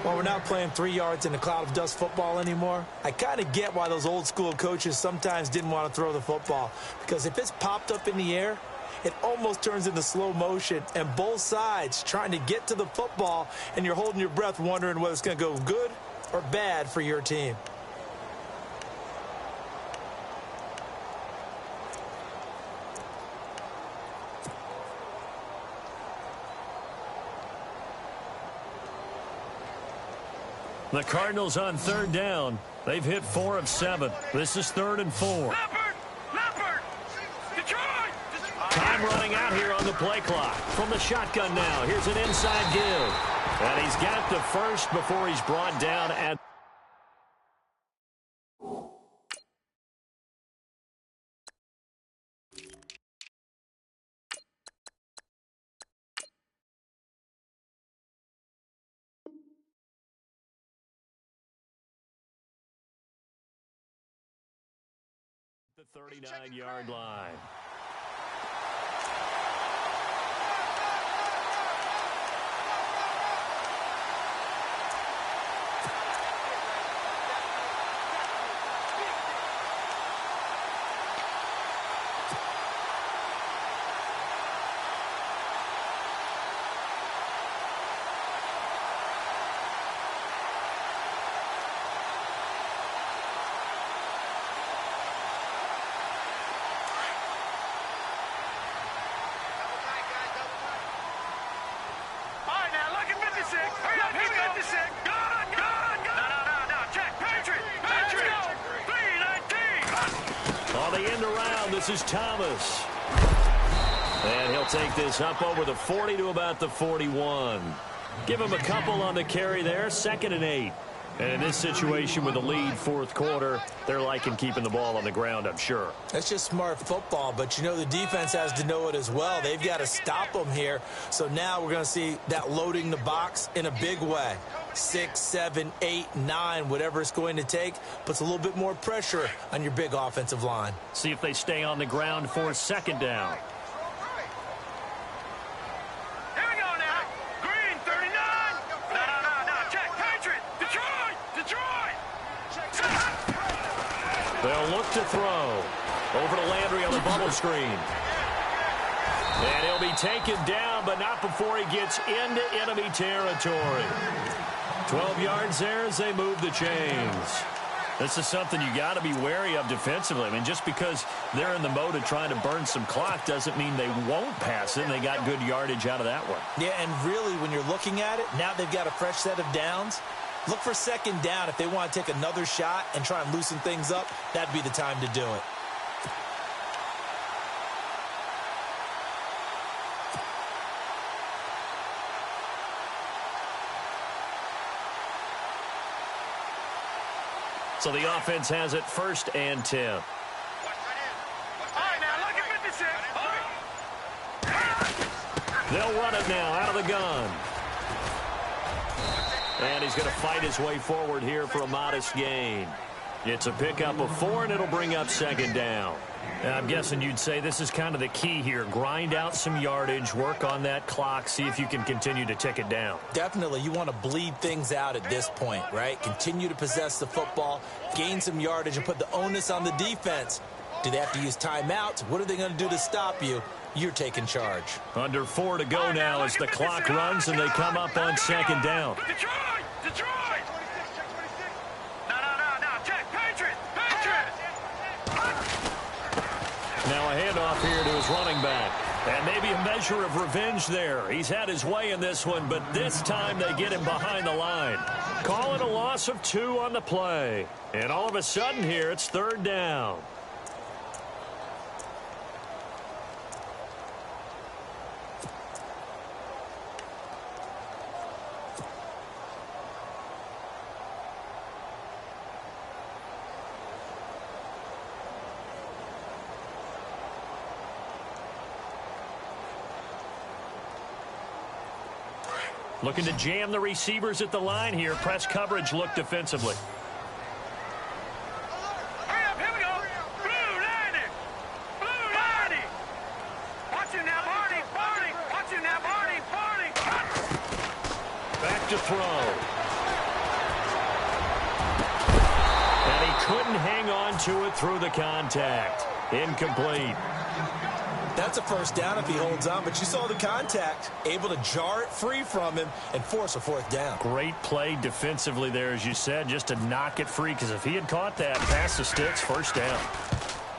Well, we're not playing 3 yards in a cloud of dust football anymore. I kind of get why those old school coaches sometimes didn't want to throw the football. Because if it's popped up in the air, it almost turns into slow motion. And both sides trying to get to the football, and you're holding your breath wondering whether it's going to go good or bad for your team. The Cardinals on third down. They've hit 4 of 7. This is 3rd and 4. Leopard! Leopard! Detroit! Time running out here on the play clock. From the shotgun now. Here's an inside give. And he's got the first before he's brought down at the 39-yard line. Hurry up, here we go. 56. Gone. No. Check. Patriot. Let's go. 319. On the end around, this is Thomas. And he'll take this up over the 40 to about the 41. Give him a couple on the carry there. 2nd and 8. And in this situation with a lead 4th quarter, they're liking keeping the ball on the ground, I'm sure. That's just smart football, but you know the defense has to know it as well. They've got to stop them here. So now we're going to see that loading the box in a big way. 6, 7, 8, 9, whatever it's going to take, puts a little bit more pressure on your big offensive line. See if they stay on the ground for 2nd down. Here we go now. Green, 39. No. Check. Patriot. Detroit. They'll look to throw. Over to Landry on the bubble screen. And he'll be taken down, but not before he gets into enemy territory. 12 yards there as they move the chains. This is something you got to be wary of defensively. I mean, just because they're in the mode of trying to burn some clock doesn't mean they won't pass it. And they got good yardage out of that one. Yeah, and really, when you're looking at it, now they've got a fresh set of downs. Look for 2nd down. If they want to take another shot and try and loosen things up, that'd be the time to do it. So the offense has it 1st and 10. All right, now, look at 56. They'll run it now out of the gun. And he's going to fight his way forward here for a modest gain. It's a pickup of 4, and it'll bring up second down. I'm guessing you'd say this is kind of the key here. Grind out some yardage, work on that clock, see if you can continue to tick it down. Definitely, you want to bleed things out at this point, right? Continue to possess the football, gain some yardage, and put the onus on the defense. Do they have to use timeouts? What are they going to do to stop you? You're taking charge. Under 4 to go now as the clock runs and they come up on second down. Detroit! No, check, Patriot! Now a handoff here to his running back. And maybe a measure of revenge there. He's had his way in this one, but this time they get him behind the line. Call it a loss of 2 on the play. And all of a sudden here, it's third down. Looking to jam the receivers at the line here. Press coverage look defensively. Hurry up, here we go. Blue lining. Watch him now, Barney. Watch him now, Barney. Back to throw. And he couldn't hang on to it through the contact. Incomplete. That's a first down if he holds on, but you saw the contact. Able to jar it free from him and force a fourth down. Great play defensively there, as you said, just to knock it free, because if he had caught that, past the sticks, first down.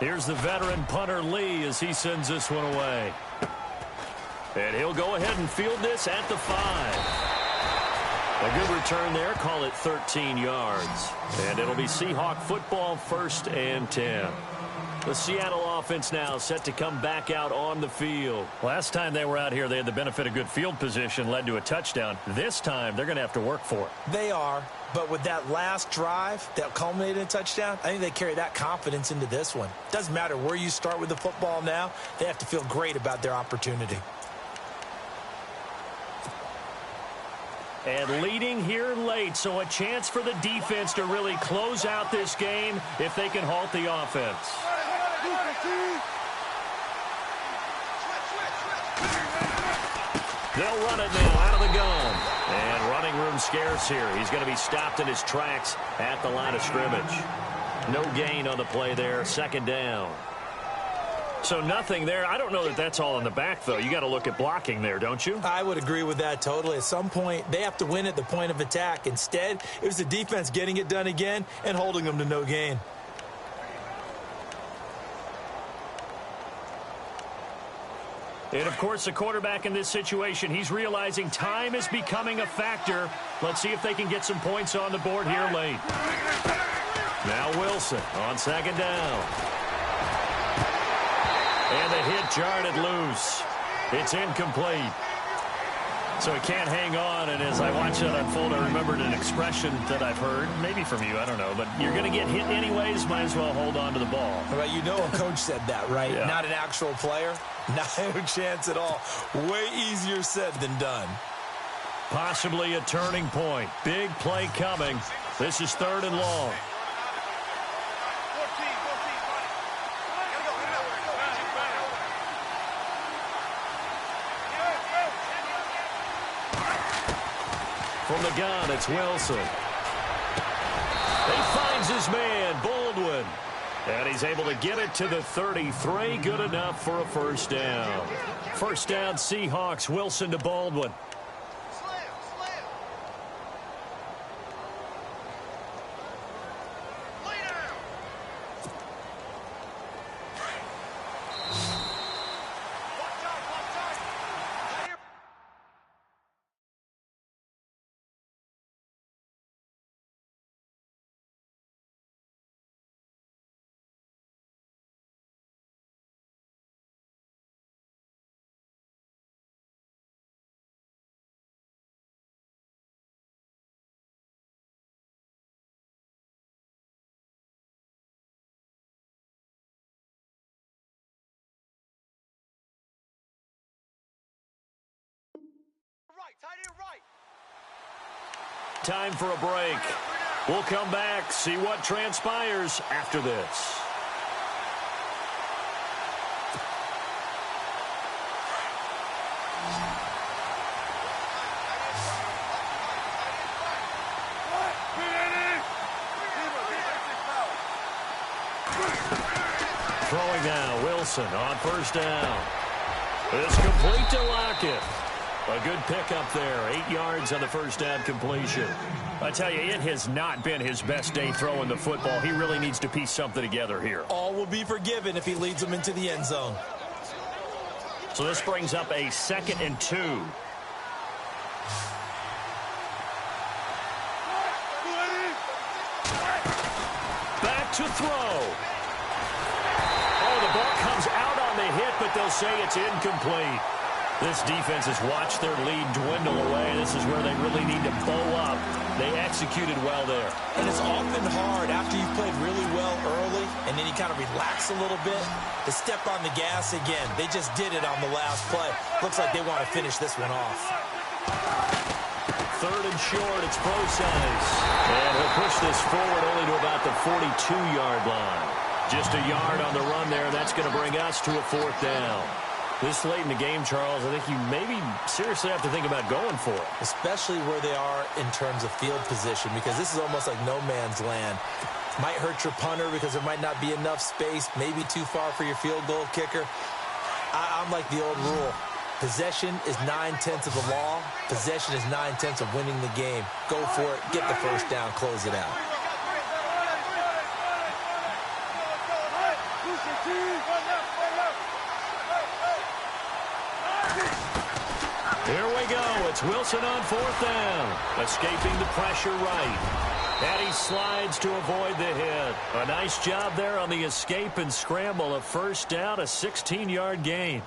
Here's the veteran punter Lee as he sends this one away. And he'll go ahead and field this at the 5. A good return there, call it 13 yards. And it'll be Seahawk football, 1st and 10. The Seattle offense now set to come back out on the field. Last time they were out here, they had the benefit of good field position, led to a touchdown. This time, they're going to have to work for it. They are, but with that last drive that culminated in a touchdown, I think they carry that confidence into this one. Doesn't matter where you start with the football now, they have to feel great about their opportunity. And leading here late, so a chance for the defense to really close out this game if they can halt the offense. They'll run it now out of the gun. And running room scarce here. He's going to be stopped in his tracks at the line of scrimmage. No gain on the play there. Second down. So nothing there. I don't know that that's all in the back, though. You got to look at blocking there, don't you? I would agree with that totally. At some point, they have to win at the point of attack. Instead, it was the defense getting it done again and holding them to no gain. And, of course, the quarterback in this situation, he's realizing time is becoming a factor. Let's see if they can get some points on the board here late. Now Wilson on second down. And the hit jarred it loose. It's incomplete. So he can't hang on, and as I watch that unfold, I remembered an expression that I've heard, maybe from you, I don't know, but you're going to get hit anyways, might as well hold on to the ball. Well, you know a coach said that, right? Yeah. Not an actual player. No chance at all. Way easier said than done. Possibly a turning point. Big play coming. This is 3rd and long. From the gun, it's Wilson. He finds his man, Baldwin. And he's able to get it to the 33. Good enough for a first down. First down, Seahawks. Wilson to Baldwin. Time for a break. We'll come back, see what transpires after this. Throwing now, Wilson on first down. It's complete to Lockett. A good pickup there, 8 yards on the first down completion. I tell you, it has not been his best day throwing the football. He really needs to piece something together here. All will be forgiven if he leads them into the end zone. So this brings up a 2nd and 2. Back to throw. Oh, the ball comes out on the hit, but they'll say it's incomplete. This defense has watched their lead dwindle away. This is where they really need to bow up. They executed well there. And it's often hard after you've played really well early and then you kind of relax a little bit to step on the gas again. They just did it on the last play. Looks like they want to finish this one off. 3rd and short, it's Procise. And he'll push this forward only to about the 42-yard line. Just a yard on the run there. That's going to bring us to a 4th down. This late in the game, Charles, I think you maybe seriously have to think about going for it. Especially where they are in terms of field position, because this is almost like no man's land. Might hurt your punter because there might not be enough space, maybe too far for your field goal kicker. I'm like the old rule. Possession is 9/10 of the law. Possession is 9/10 of winning the game. Go for it, get the first down, close it out. Here we go. It's Wilson on 4th down. Escaping the pressure right. And he slides to avoid the hit. A nice job there on the escape and scramble. A first down, a 16-yard gain.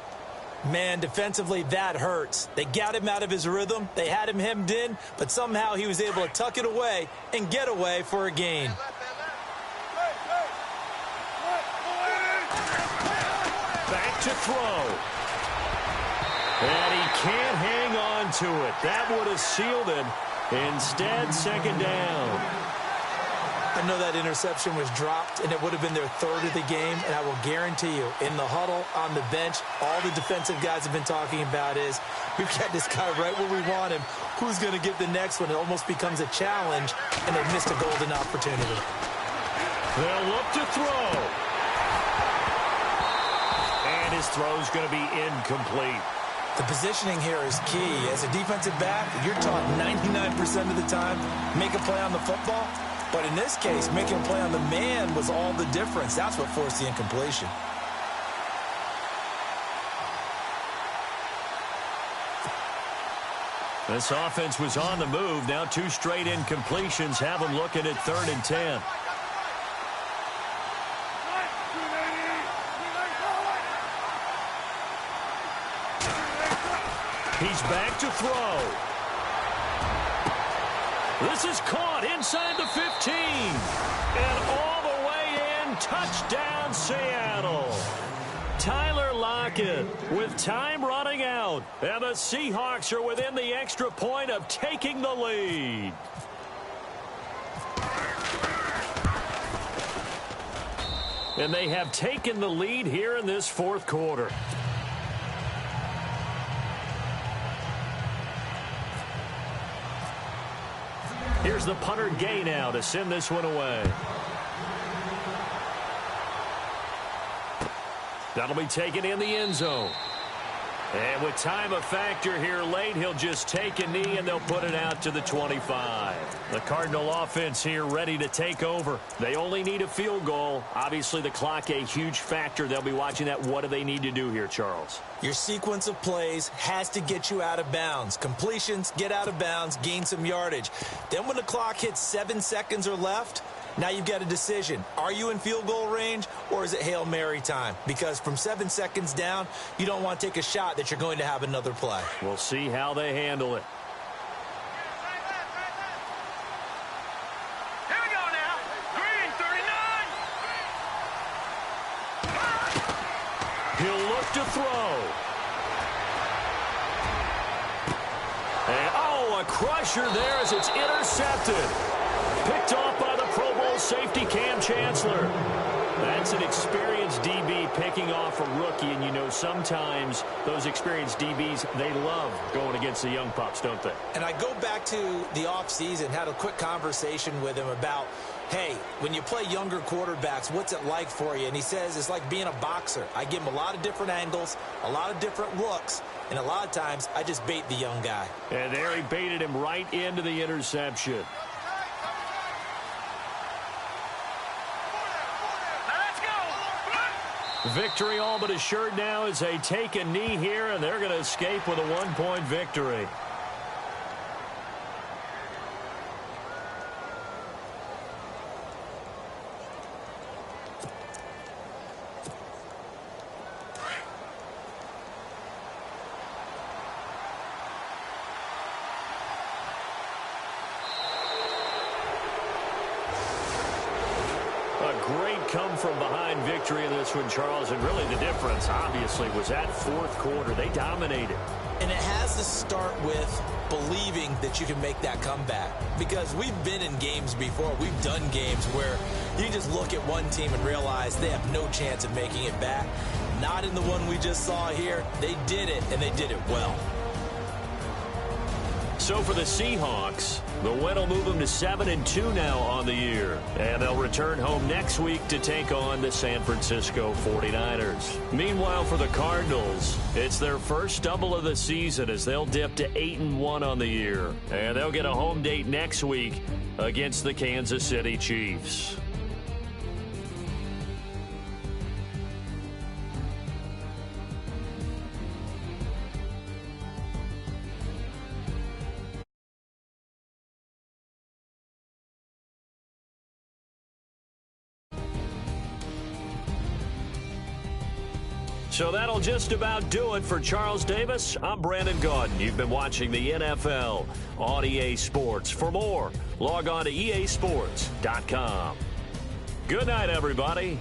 Man, defensively, that hurts. They got him out of his rhythm. They had him hemmed in, but somehow he was able to tuck it away and get away for a gain. Back to throw. And he can't hang on to it. That would have sealed it. Instead, 2nd down. I know that interception was dropped, and it would have been their 3rd of the game, and I will guarantee you, in the huddle, on the bench, all the defensive guys have been talking about is, we've got this guy right where we want him. Who's going to get the next one? It almost becomes a challenge, and they've missed a golden opportunity. They'll look to throw. And his throw's going to be incomplete. The positioning here is key. As a defensive back, you're taught 99% of the time, make a play on the football. But in this case, making a play on the man was all the difference. That's what forced the incompletion. This offense was on the move. Now 2 straight incompletions have them looking at 3rd and 10. He's back to throw. This is caught inside the 15. And all the way in, touchdown Seattle. Tyler Lockett with time running out. And the Seahawks are within the extra point of taking the lead. And they have taken the lead here in this 4th quarter. Here's the punter Gay now to send this one away. That'll be taken in the end zone. And with time a factor here late, he'll just take a knee and they'll put it out to the 25. The Cardinal offense here ready to take over. They only need a field goal. Obviously, the clock a huge factor. They'll be watching that. What do they need to do here, Charles? Your sequence of plays has to get you out of bounds. Completions, get out of bounds, gain some yardage. Then when the clock hits 7 seconds or left, now you've got a decision. Are you in field goal range or is it Hail Mary time? Because from 7 seconds down, you don't want to take a shot that you're going to have another play. We'll see how they handle it. Here we go now. Green 39. He'll look to throw. And pressure there as it's intercepted. Picked off by the Pro Bowl safety Cam Chancellor. That's an experienced DB picking off a rookie, and you know sometimes those experienced DBs, they love going against the young pups, don't they? And I go back to the offseason, had a quick conversation with him about, hey, when you play younger quarterbacks, what's it like for you? And he says it's like being a boxer. I give him a lot of different angles, a lot of different looks, and a lot of times I just bait the young guy. And there he baited him right into the interception. Victory all but assured now as they take a knee here, and they're going to escape with a 1-point victory. Come-from-behind victory in this one, Charles, and really the difference, obviously, was that fourth quarter. They dominated. And it has to start with believing that you can make that comeback. Because we've been in games before. We've done games where you just look at one team and realize they have no chance of making it back. Not in the one we just saw here. They did it, and they did it well. So for the Seahawks, the win will move them to 7-2 now on the year. And they'll return home next week to take on the San Francisco 49ers. Meanwhile, for the Cardinals, it's their first double of the season as they'll dip to 8-1 on the year. And they'll get a home date next week against the Kansas City Chiefs. So that'll just about do it for Charles Davis. I'm Brandon Gaudin. You've been watching the NFL on EA Sports. For more, log on to easports.com. Good night, everybody.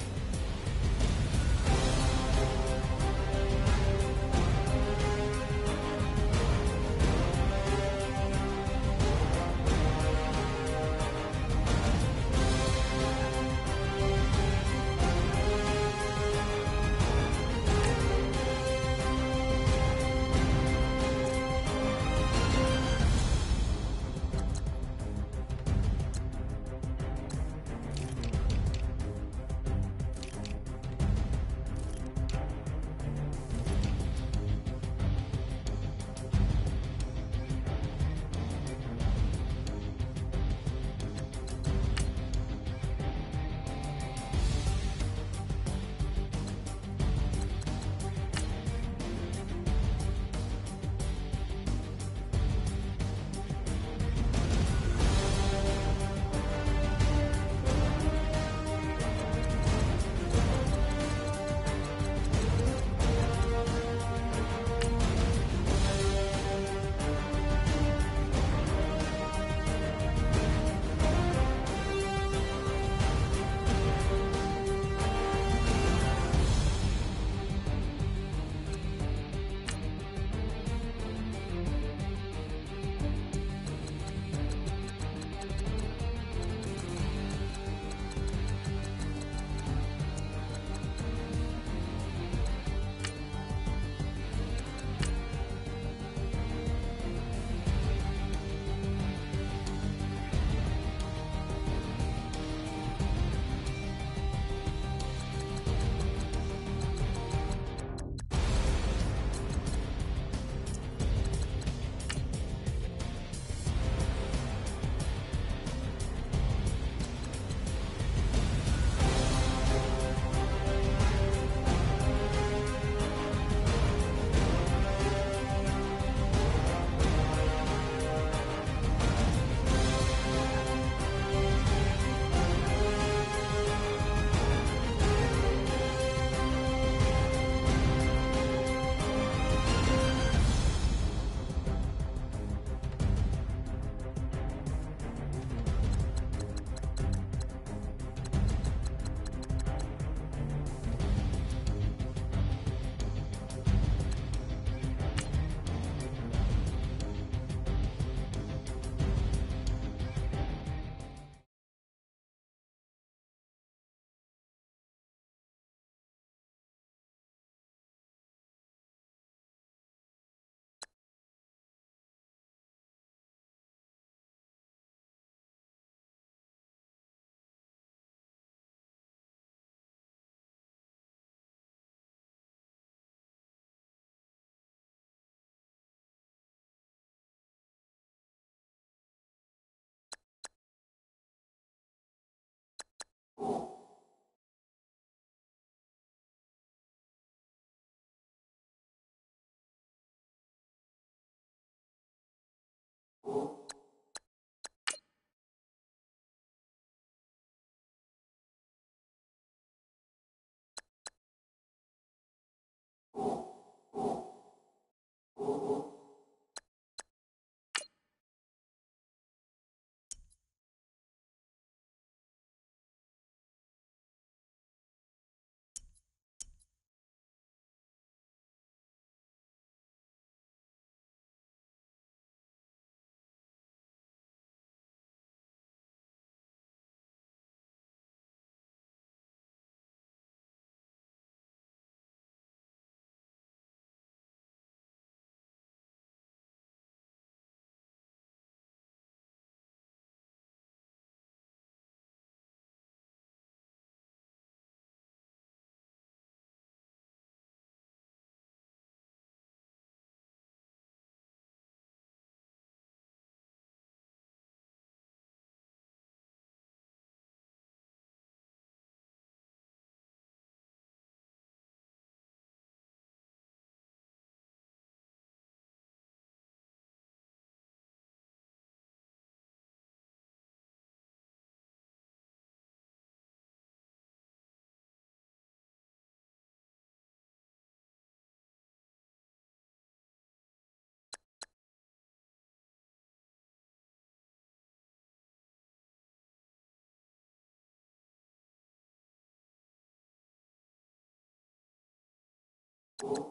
You